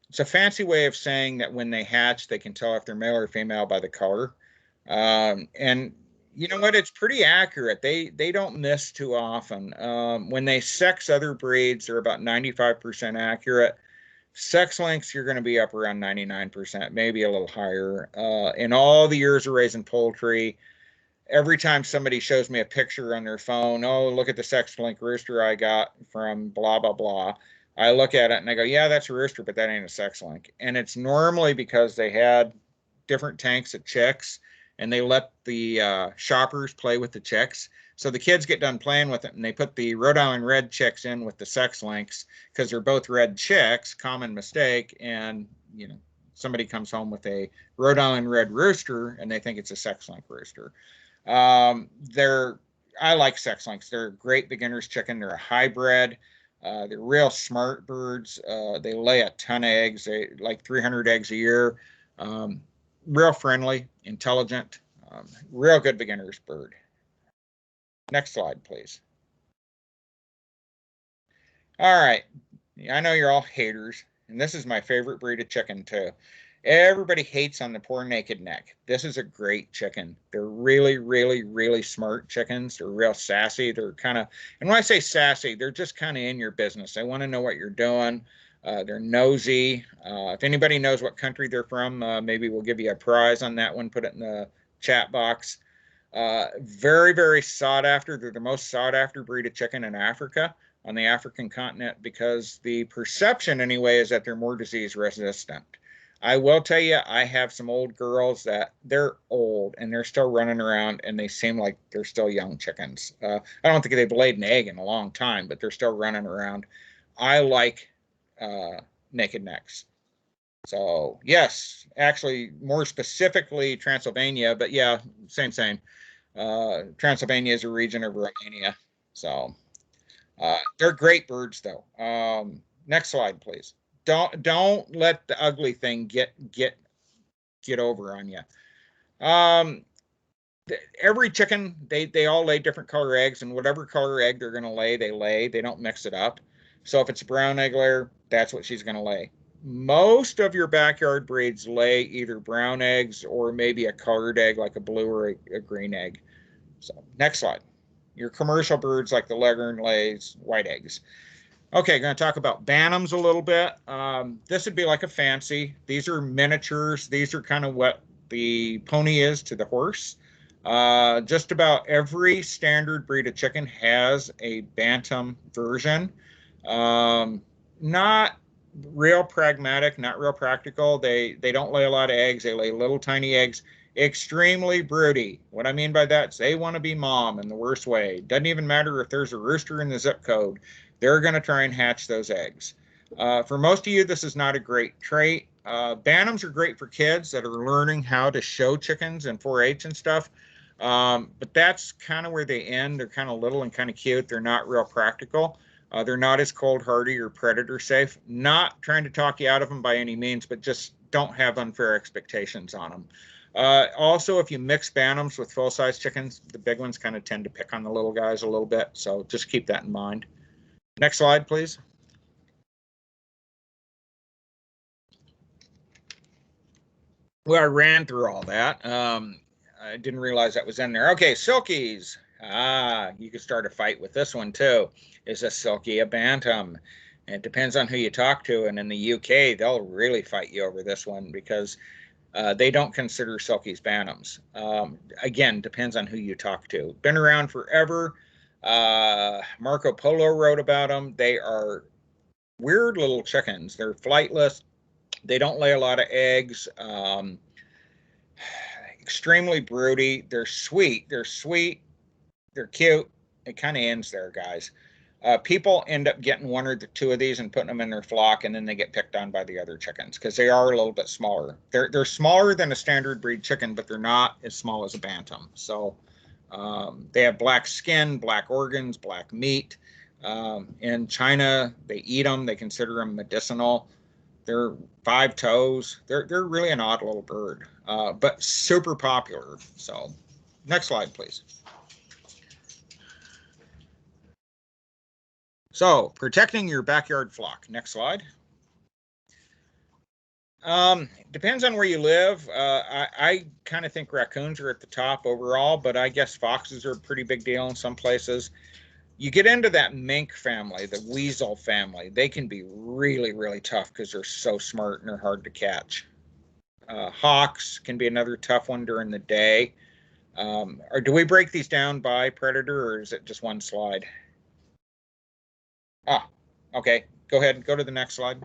It's a fancy way of saying that when they hatch, they can tell if they're male or female by the color. And you know what? It's pretty accurate. They don't miss too often. When they sex other breeds, they're about 95% accurate. Sex links, you're going to be up around 99%, maybe a little higher. In all the years of raising poultry, every time somebody shows me a picture on their phone, oh, look at the sex link rooster I got from blah, blah, blah. I look at it and I go, yeah, that's a rooster, but that ain't a sex link. And it's normally because they had different tanks of chicks and they let the shoppers play with the chicks. So the kids get done playing with it and they put the Rhode Island red chicks in with the sex links because they're both red chicks, common mistake. And, you know, somebody comes home with a Rhode Island red rooster and they think it's a sex link rooster. I like sex links. They're a great beginner's chicken. They're a hybrid. They're real smart birds. They lay a ton of eggs. They like 300 eggs a year. Real friendly, intelligent, real good beginner's bird. Next slide, please. All right. I know you're all haters, and this is my favorite breed of chicken too. Everybody hates on the poor naked neck. This is a great chicken. They're really, really, really smart chickens. They're real sassy. They're kind of, and when I say sassy, they're just kind of in your business. They want to know what you're doing. They're nosy. If anybody knows what country they're from, maybe we'll give you a prize on that one. Put it in the chat box. Very, very sought after. They're the most sought after breed of chicken in Africa, on the African continent, because the perception anyway is that they're more disease resistant. I will tell you, I have some old girls that they're old and they're still running around and they seem like they're still young chickens. I don't think they've laid an egg in a long time, but they're still running around. I like naked necks. So yes, actually more specifically Transylvania, but yeah, same. Transylvania is a region of Romania. So they're great birds though. Next slide, please. Don't let the ugly thing get over on you. Every chicken, they all lay different color eggs, and whatever color egg they're going to lay, they lay. They don't mix it up. So if it's a brown egg layer, that's what she's going to lay. Most of your backyard breeds lay either brown eggs or maybe a colored egg like a blue or a green egg. So next slide. Your commercial birds like the leghorn lays white eggs. Okay, going to talk about bantams a little bit. This would be like a fancy. These are miniatures. These are kind of what the pony is to the horse. Just about every standard breed of chicken has a bantam version. Not real pragmatic, not real practical. They don't lay a lot of eggs. They lay little tiny eggs. Extremely broody. What I mean by that is they want to be mom in the worst way. Doesn't even matter if there's a rooster in the zip code. They're going to try and hatch those eggs. For most of you, this is not a great trait. Bantams are great for kids that are learning how to show chickens and 4-H and stuff. But that's kind of where they end. They're kind of little and kind of cute. They're not real practical. They're not as cold hardy or predator safe. Not trying to talk you out of them by any means, but just don't have unfair expectations on them. Also, if you mix bantams with full-size chickens, the big ones kind of tend to pick on the little guys a little bit. So just keep that in mind. Next slide, please. Well, I ran through all that. I didn't realize that was in there. Okay, silkies. You could start a fight with this one too. Is a silkie a bantam? It depends on who you talk to. And in the UK, they'll really fight you over this one because they don't consider silkies bantams. Again, depends on who you talk to. Been around forever. Marco Polo wrote about them. They are weird little chickens. They're flightless. They don't lay a lot of eggs. Extremely broody. They're sweet. They're sweet. They're cute. It kind of ends there, guys. People end up getting one or two of these and putting them in their flock, and then they get picked on by the other chickens because they are a little bit smaller. They're smaller than a standard breed chicken, but they're not as small as a bantam. So they have black skin, black organs, black meat. In China, they eat them. They consider them medicinal. They're 5 toes. They're really an odd little bird, but super popular. So next slide, please. So protecting your backyard flock. Next slide. Depends on where you live. I kind of think raccoons are at the top overall, but I guess foxes are a pretty big deal in some places. You get into that mink family, the weasel family, they can be really, really tough because they're so smart and they're hard to catch. Hawks can be another tough one during the day. Or do we break these down by predator, or is it just one slide? Okay, go ahead, go to the next slide.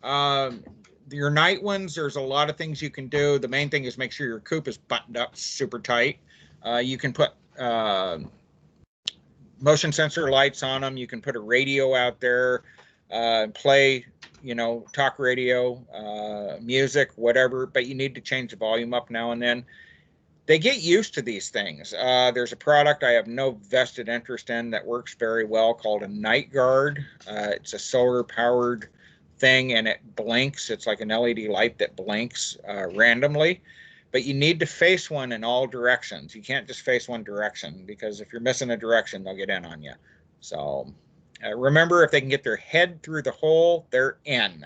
Your night ones, there's a lot of things you can do. The main thing is make sure your coop is buttoned up super tight. You can put motion sensor lights on them. You can put a radio out there, play, talk radio, music, whatever, but you need to change the volume up now and then. They get used to these things. There's a product I have no vested interest in that works very well called a night guard. It's a solar powered thing and it blinks. It's like an LED light that blinks randomly, but you need to face one in all directions. You can't just face one direction because if you're missing a direction, they'll get in on you. So remember, if they can get their head through the hole, they're in.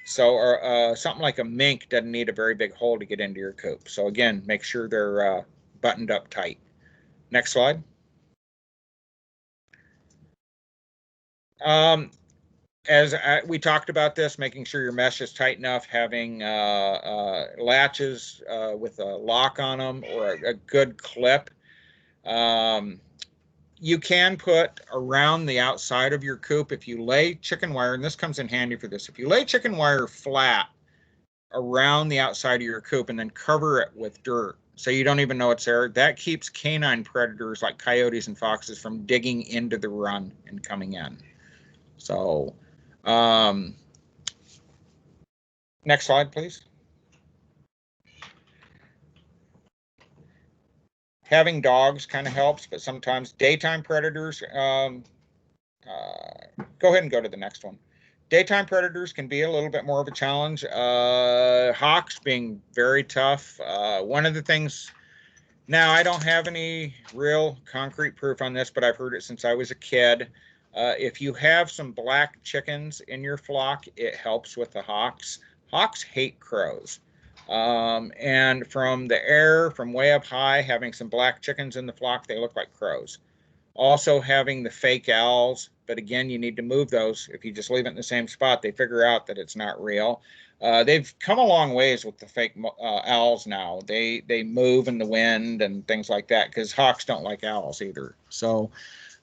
So something like a mink doesn't need a very big hole to get into your coop. So again, make sure they're buttoned up tight. Next slide. As we talked about this, making sure your mesh is tight enough, having latches with a lock on them or a good clip. You can put around the outside of your coop, if you lay chicken wire, and this comes in handy for this, if you lay chicken wire flat around the outside of your coop and then cover it with dirt so you don't even know it's there, that keeps canine predators like coyotes and foxes from digging into the run and coming in. So next slide, please. Having dogs kind of helps, but sometimes daytime predators, go ahead and go to the next one. Daytime predators can be a little bit more of a challenge. Hawks being very tough. One of the things, now I don't have any real concrete proof on this, but I've heard it since I was a kid. If you have some black chickens in your flock, it helps with the hawks. Hawks hate crows. And from the air, from way up high, having some black chickens in the flock, they look like crows. Also having the fake owls, but again, you need to move those. If you just leave it in the same spot, they figure out that it's not real. They've come a long ways with the fake owls now. They move in the wind and things like that because hawks don't like owls either. So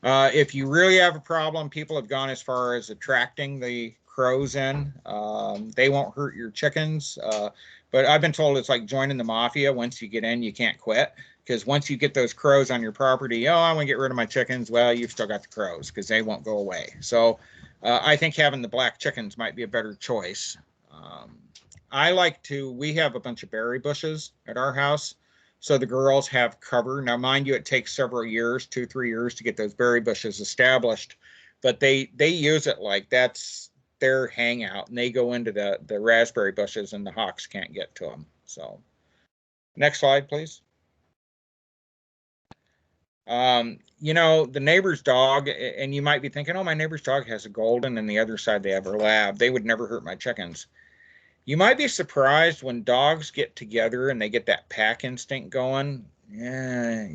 if you really have a problem, people have gone as far as attracting the crows in. They won't hurt your chickens. But I've been told it's like joining the mafia. Once you get in, you can't quit. Because once you get those crows on your property, oh, I want to get rid of my chickens. Well, you've still got the crows because they won't go away. So I think having the black chickens might be a better choice. We have a bunch of berry bushes at our house. So the girls have cover. Now, mind you, it takes several years, 2-3 years to get those berry bushes established. But they use it like that's their hangout, and they go into the raspberry bushes and the hawks can't get to them. So next slide, please. You know, the neighbor's dog, and you might be thinking, oh, my neighbor's dog has a golden and the other side they have a lab. They would never hurt my chickens. You might be surprised when dogs get together and they get that pack instinct going. Yeah,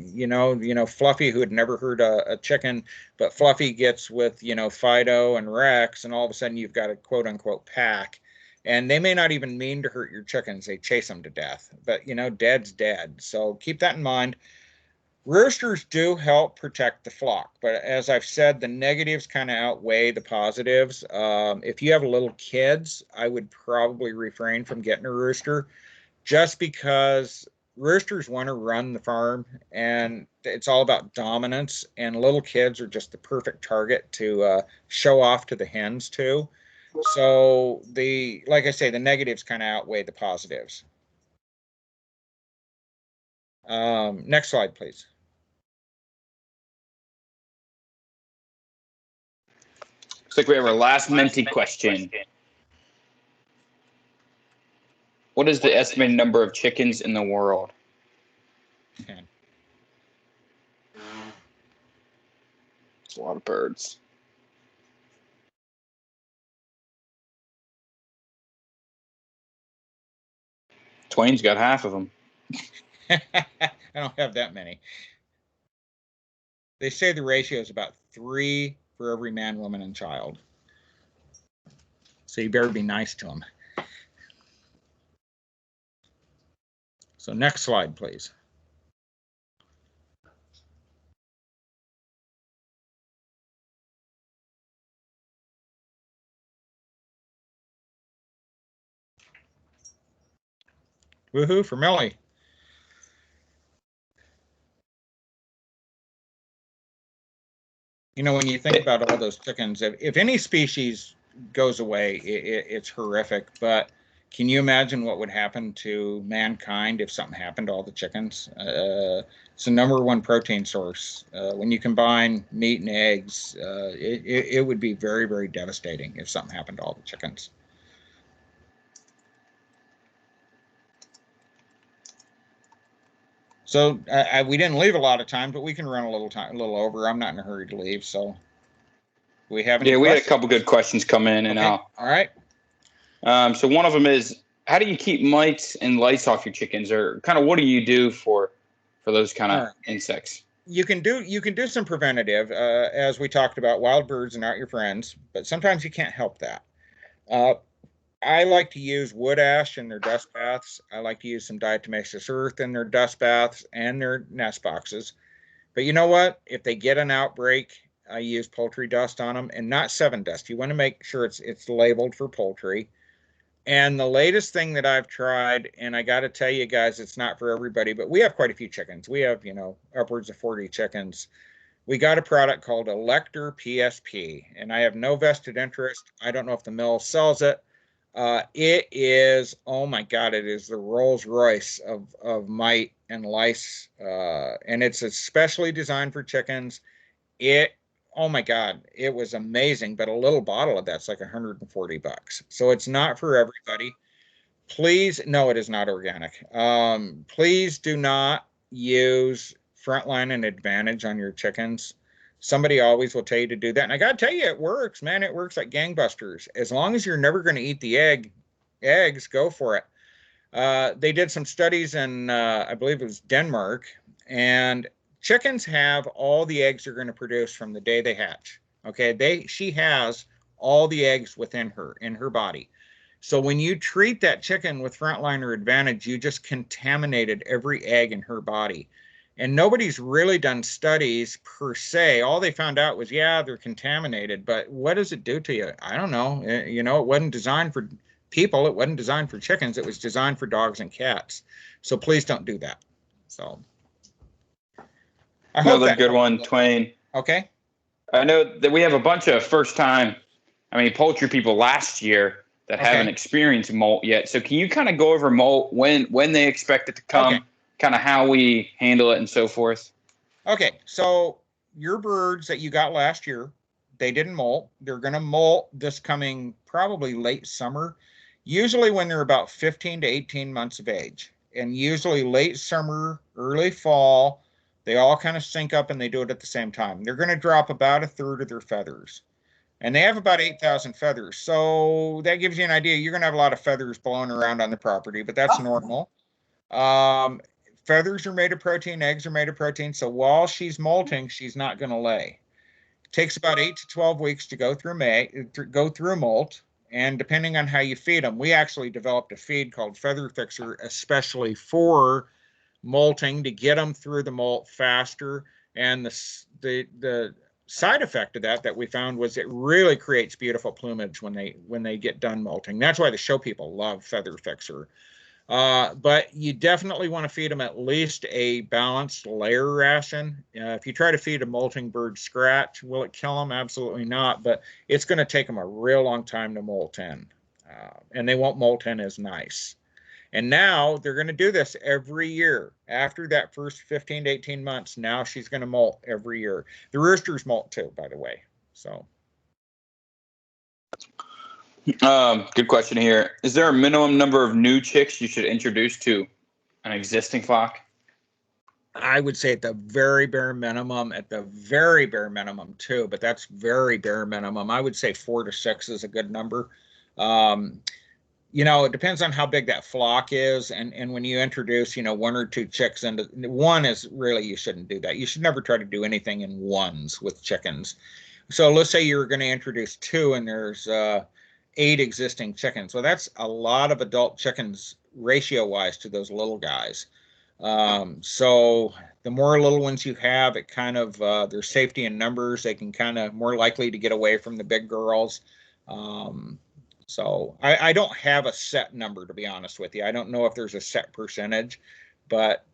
Fluffy, who had never hurt a chicken, but Fluffy gets with, Fido and Rex, and all of a sudden you've got a quote unquote pack. And they may not even mean to hurt your chickens. They chase them to death. But, dead's dead. So keep that in mind. Roosters do help protect the flock, but as I've said, the negatives kind of outweigh the positives. If you have little kids, I would probably refrain from getting a rooster, just because roosters want to run the farm, and it's all about dominance, and little kids are just the perfect target to show off to the hens too. So like I say, the negatives kind of outweigh the positives. Next slide, please. Looks like we have our last Menti question. What is the estimated number of chickens in the world? 10. It's a lot of birds. Twain's got half of them. I don't have that many. They say the ratio is about 3 for every man, woman, and child. So you better be nice to them. So next slide, please. Woohoo for Millie. When you think about all those chickens, if any species goes away, it's horrific. But can you imagine what would happen to mankind if something happened to all the chickens? It's the #1 protein source. When you combine meat and eggs, it would be very, very devastating if something happened to all the chickens. So we didn't leave a lot of time, but we can run a little over. I'm not in a hurry to leave. So we have any questions? We had a couple good questions come in, and okay. All right. So one of them is, how do you keep mites and lice off your chickens, or kind of what do you do for those kind of insects? You can do some preventative, as we talked about. Wild birds are not your friends, but sometimes you can't help that. I like to use wood ash in their dust baths. I like to use some diatomaceous earth in their dust baths and their nest boxes. But you know what? If they get an outbreak, I use poultry dust on them, and not 7 dust. You want to make sure it's labeled for poultry. And the latest thing that I've tried, and I got to tell you guys, it's not for everybody, but we have quite a few chickens. We have, upwards of 40 chickens. We got a product called Elector PSP, and I have no vested interest. I don't know if the mill sells it. It is, oh my God, it is the Rolls Royce of mite and lice, and it's especially designed for chickens. Oh my God, it was amazing, but a little bottle of that's like $140. So it's not for everybody. Please, no, it is not organic. Please do not use Frontline and Advantage on your chickens. Somebody always will tell you to do that. And I got to tell you, it works, man. It works like gangbusters. As long as you're never going to eat the eggs, go for it. They did some studies in, I believe it was Denmark, and chickens have all the eggs they're going to produce from the day they hatch. Okay, she has all the eggs within her, in her body. So when you treat that chicken with Frontline or Advantage, you just contaminated every egg in her body. And nobody's really done studies per se. All they found out was, yeah, they're contaminated, but what does it do to you? I don't know. It wasn't designed for people. It wasn't designed for chickens. It was designed for dogs and cats. So please don't do that. So another good one, Twain. Okay. I know that we have a bunch of poultry people last year that haven't experienced molt yet. So can you kind of go over molt, when they expect it to come, kind of how we handle it and so forth? Okay, so your birds that you got last year, they didn't molt. They're going to molt this coming probably late summer. usually when they're about 15 to 18 months of age. And usually late summer, early fall, they all kind of sync up and they do it at the same time. They're going to drop about a third of their feathers. And they have about 8,000 feathers. So that gives you an idea. You're going to have a lot of feathers blowing around on the property, but that's normal. Feathers are made of protein, eggs are made of protein. So while she's molting, she's not going to lay. It takes about 8 to 12 weeks to go through a molt. And depending on how you feed them, we actually developed a feed called Feather Fixer, especially for molting to get them through the molt faster. And the side effect of that we found was it really creates beautiful plumage when they get done molting. That's why the show people love Feather Fixer. But you definitely want to feed them at least a balanced layer ration. If you try to feed a molting bird scratch, will it kill them? Absolutely not. But it's going to take them a real long time to molt in. And they won't molt in as nice. And now they're going to do this every year. After that first 15 to 18 months, now she's going to molt every year. The roosters molt too, by the way. So. Good question here. Is there a minimum number of new chicks you should introduce to an existing flock? I would say at the very bare minimum too, but that's very bare minimum. I would say 4 to 6 is a good number. It depends on how big that flock is. And when you introduce, 1 or 2 chicks into one is really, you shouldn't do that. You should never try to do anything in ones with chickens. So let's say you're going to introduce 2 and there's 8 existing chickens. Well, that's a lot of adult chickens ratio wise to those little guys. So the more little ones you have, it kind of, there's safety in numbers. They can kind of more likely to get away from the big girls. So I don't have a set number, to be honest with you. I don't know if there's a set percentage, but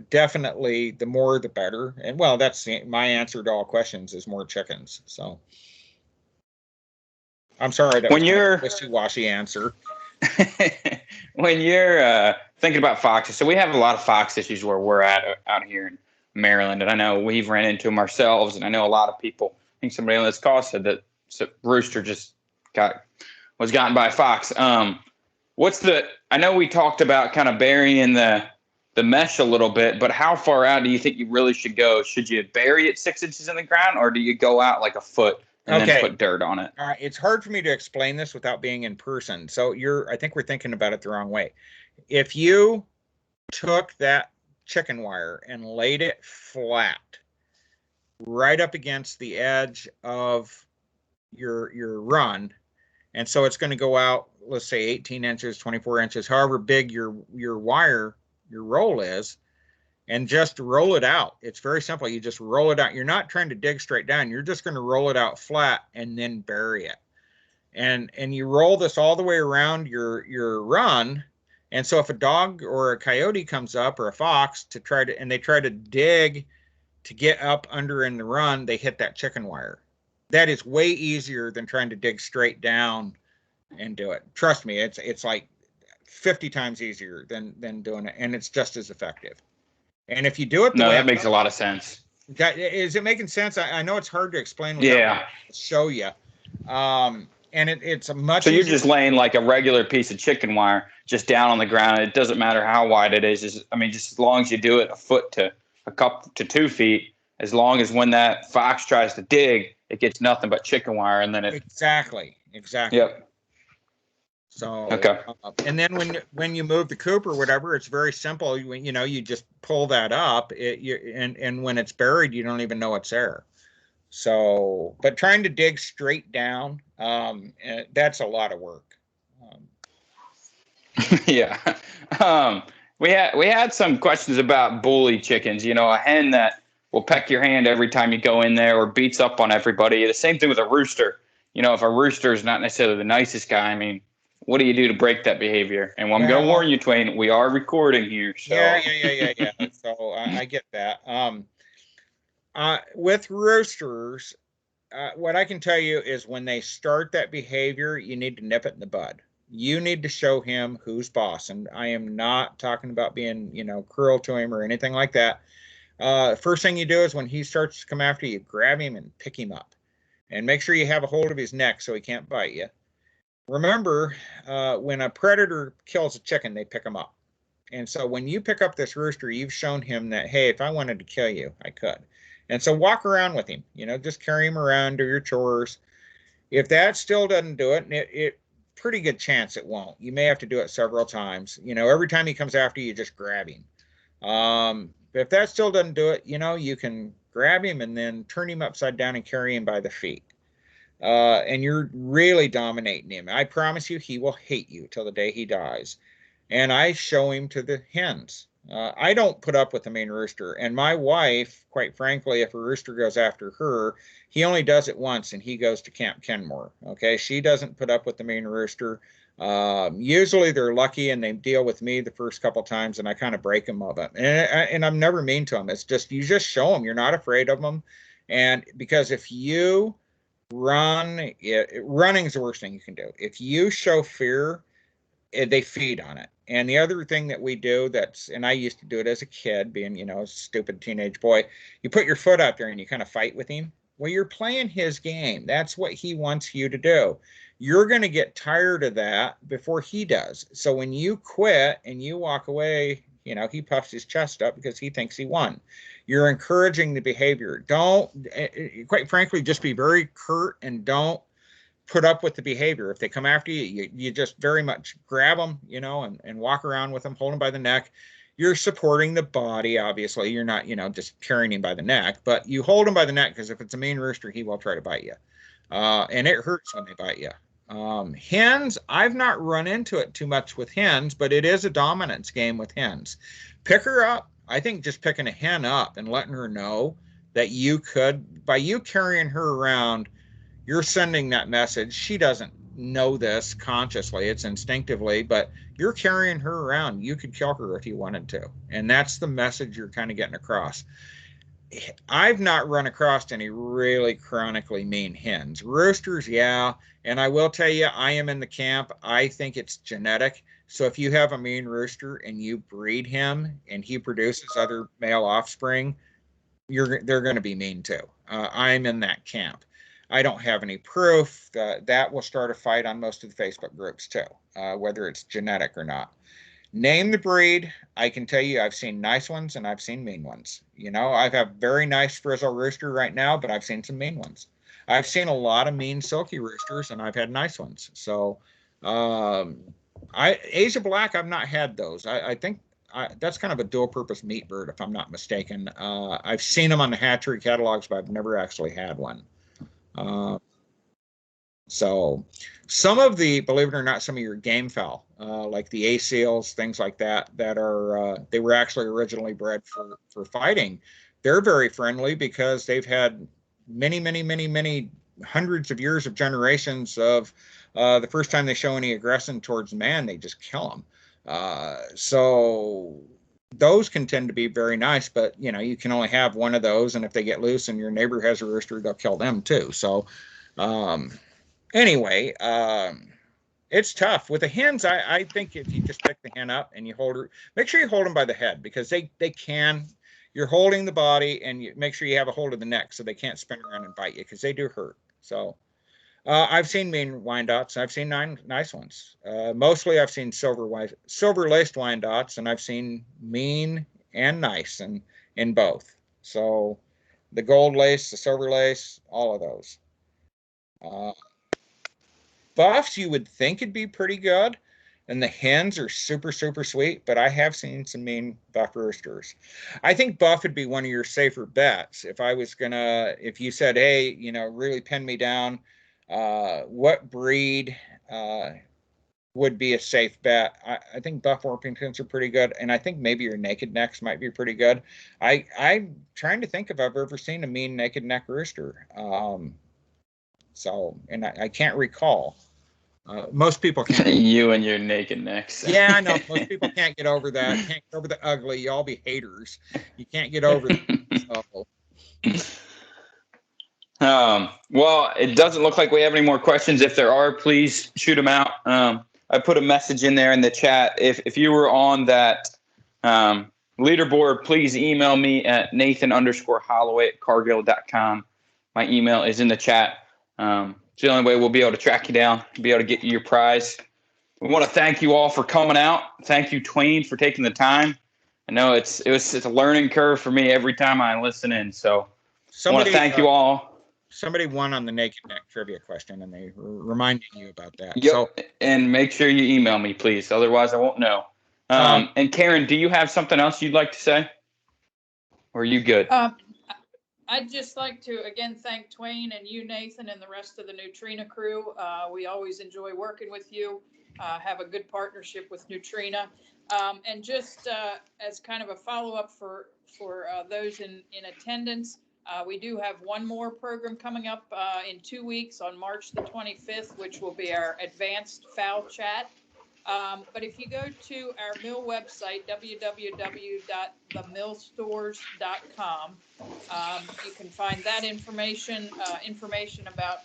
definitely the more the better. And well, that's my answer to all questions is more chickens. So I'm sorry that was a wishy-washy answer. When you're thinking about foxes, so we have a lot of fox issues where we're at out here in Maryland, and I know we've ran into them ourselves, and I know a lot of people. I think somebody on this call said that rooster just was gotten by a fox. I know we talked about kind of burying the mesh a little bit, but how far out do you think you really should go? Should you bury it 6 inches in the ground, or do you go out like a foot and then put dirt on it? All right. It's hard for me to explain this without being in person. So I think we're thinking about it the wrong way. If you took that chicken wire and laid it flat right up against the edge of your run, and so it's going to go out, let's say 18 inches, 24 inches, however big your roll is, and just roll it out. It's very simple. You just roll it out. You're not trying to dig straight down. You're just going to roll it out flat and then bury it. And you roll this all the way around your run. And so if a dog or a coyote comes up or a fox they try to dig to get up under in the run, they hit that chicken wire. That is way easier than trying to dig straight down and do it. Trust me, it's like 50 times easier than doing it, and it's just as effective. And if you do it, that makes a lot of sense. Is it making sense? I know it's hard to explain. Show you. And it's a much. So you're just laying like a regular piece of chicken wire just down on the ground. It doesn't matter how wide it is. Just as long as you do it a foot to a couple to 2 feet, as long as when that fox tries to dig, it gets nothing but chicken wire, and then it. Exactly. Yep. So okay. And then when you move the coop or whatever, it's very simple. You just pull that up. And when it's buried, you don't even know it's there. So, but trying to dig straight down, that's a lot of work. Yeah. We had some questions about bully chickens. A hen that will peck your hand every time you go in there or beats up on everybody. The same thing with a rooster. If a rooster is not necessarily the nicest guy, what do you do to break that behavior? And I'm going to warn you, Twain, we are recording here. So. Yeah. So I get that. With roosters, what I can tell you is when they start that behavior, you need to nip it in the bud. You need to show him who's boss. And I am not talking about being, cruel to him or anything like that. First thing you do is when he starts to come after you, grab him and pick him up. And make sure you have a hold of his neck so he can't bite you. remember, when a predator kills a chicken, they pick them up. And so when you pick up this rooster, you've shown him that, hey, if I wanted to kill you, I could. And so walk around with him, just carry him around, do your chores. If that still doesn't do it, and it pretty good chance it won't. You may have to do it several times. Every time he comes after you, just grab him. But if that still doesn't do it, you can grab him and then turn him upside down and carry him by the feet. And you're really dominating him. I promise you, he will hate you till the day he dies. And I show him to the hens. I don't put up with the main rooster. And my wife, quite frankly, if a rooster goes after her, he only does it once and he goes to Camp Kenmore. Okay, she doesn't put up with the main rooster. Usually they're lucky and they deal with me the first couple times and I kind of break them of it. And I'm never mean to them. It's just, you just show them you're not afraid of them. And because if you run, running's the worst thing you can do. If you show fear, they feed on it. And the other thing that we do and I used to do it as a kid, being, a stupid teenage boy, you put your foot out there and you kind of fight with him. Well, you're playing his game. That's what he wants you to do. You're going to get tired of that before he does. So when you quit and you walk away, he puffs his chest up because he thinks he won. You're encouraging the behavior. Don't, quite frankly, just be very curt and don't put up with the behavior. If they come after you, you just very much grab them, and walk around with them, hold them by the neck. You're supporting the body, obviously. You're not, just carrying him by the neck, but you hold him by the neck because if it's a mean rooster, he will try to bite you. And it hurts when they bite you. Hens, I've not run into it too much with hens, but it is a dominance game with hens. Pick her up. I think just picking a hen up and letting her know that you could, by you carrying her around, you're sending that message. She doesn't know this consciously, it's instinctively, but you're carrying her around. You could kill her if you wanted to. And that's the message you're kind of getting across. I've not run across any really chronically mean hens. Roosters, yeah. And I will tell you, I am in the camp. I think it's genetic. So if you have a mean rooster and you breed him and he produces other male offspring, they're going to be mean too. I'm in that camp. I don't have any proof. That will start a fight on most of the Facebook groups too, whether it's genetic or not. Name the breed. I can tell you I've seen nice ones and I've seen mean ones. I have very nice frizzle rooster right now, but I've seen some mean ones. I've seen a lot of mean silky roosters and I've had nice ones. So Asia Black, I've not had those. I think that's kind of a dual purpose meat bird, if I'm not mistaken. I've seen them on the hatchery catalogs, but I've never actually had one. So some of the, believe it or not, some of your game fowl, like the A seals, things like that, that are, they were actually originally bred for fighting. They're very friendly because they've had many hundreds of years of generations of, the first time they show any aggression towards man, they just kill them. So those can tend to be very nice, but you can only have one of those. And if they get loose and your neighbor has a rooster, they'll kill them too. So, anyway, it's tough with the hens. I think if you just pick the hen up and you hold her, make sure you hold them by the head because they can, you're holding the body and you make sure you have a hold of the neck so they can't spin around and bite you because they do hurt. So, I've seen mean Wyandottes. I've seen nice ones. Mostly I've seen silver laced Wyandottes, and I've seen mean and nice and in both. So the gold lace, the silver lace, all of those. Buffs, you would think it'd be pretty good. And the hens are super sweet, but I have seen some mean buff roosters. I think buff would be one of your safer bets. If you said, hey, really pin me down, what breed would be a safe bet? I think buff Orpingtons are pretty good, and I think maybe your naked necks might be pretty good. I'm trying to think if I've ever seen a mean naked neck rooster. And I can't recall. Most people can't. You and your naked necks. Yeah, I know. Most people can't get over that. Can't get over the ugly. You all be haters. You can't get over that. Well, it doesn't look like we have any more questions. If there are, please shoot them out. I put a message in there in the chat. If you were on that leaderboard, please email me at Nathan_Holloway@cargill.com. My email is in the chat. It's the only way we'll be able to track you down, be able to get you your prize. We want to thank you all for coming out. Thank you, Twain, for taking the time. I know it's a learning curve for me every time I listen in. So I want to thank you all. Somebody won on the Naked Neck trivia question, and they were reminding you about that. Yep. So, and make sure you email me, please. Otherwise, I won't know. And Karen, do you have something else you'd like to say? Or are you good? I'd just like to, again, thank Twain and you, Nathan, and the rest of the Nutrena crew. We always enjoy working with you, have a good partnership with Nutrena. And just as kind of a follow-up for those in attendance, we do have one more program coming up in 2 weeks on March the 25th, which will be our advanced foul chat. But if you go to our mill website, www.themillstores.com, you can find that information about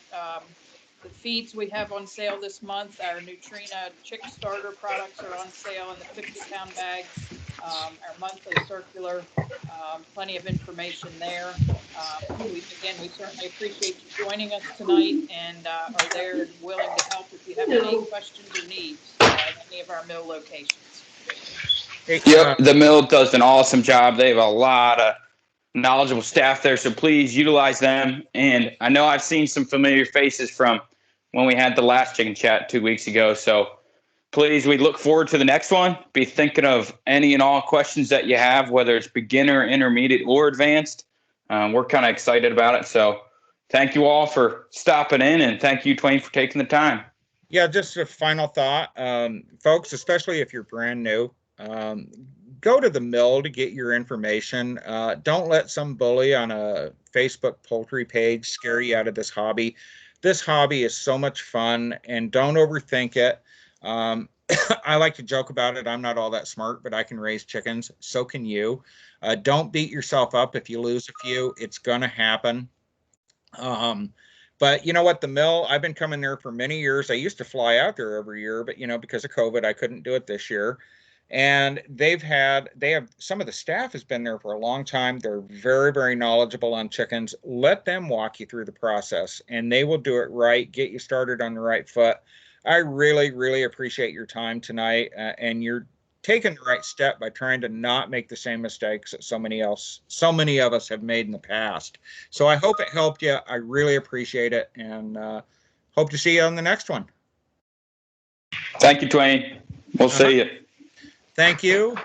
the feeds we have on sale this month. Our Nutrena chick starter products are on sale in the 50-pound bag. Our monthly circular, plenty of information there. We certainly appreciate you joining us tonight and are there and willing to help if you have any questions or needs at any of our mill locations. Yep, the mill does an awesome job. They have a lot of knowledgeable staff there, so please utilize them. And I know I've seen some familiar faces from when we had the last chicken chat 2 weeks ago. So please, we look forward to the next one. Be thinking of any and all questions that you have, whether it's beginner, intermediate, or advanced. We're kind of excited about it. So thank you all for stopping in, and thank you, Twain, for taking the time. Yeah, just a final thought, folks, especially if you're brand new, go to the mill to get your information. Don't let some bully on a Facebook poultry page scare you out of this hobby. This hobby is so much fun, and don't overthink it. I like to joke about it. I'm not all that smart, but I can raise chickens. So can you. Don't beat yourself up if you lose a few. It's going to happen. But you know what, the mill, I've been coming there for many years. I used to fly out there every year, but because of COVID, I couldn't do it this year. And they have some of the staff has been there for a long time. They're very, very knowledgeable on chickens. Let them walk you through the process, and they will do it right, get you started on the right foot. I really, really appreciate your time tonight, and you're taking the right step by trying to not make the same mistakes that so many of us have made in the past. So I hope it helped you. I really appreciate it, and hope to see you on the next one. Thank you, Twain. We'll see you. Thank you.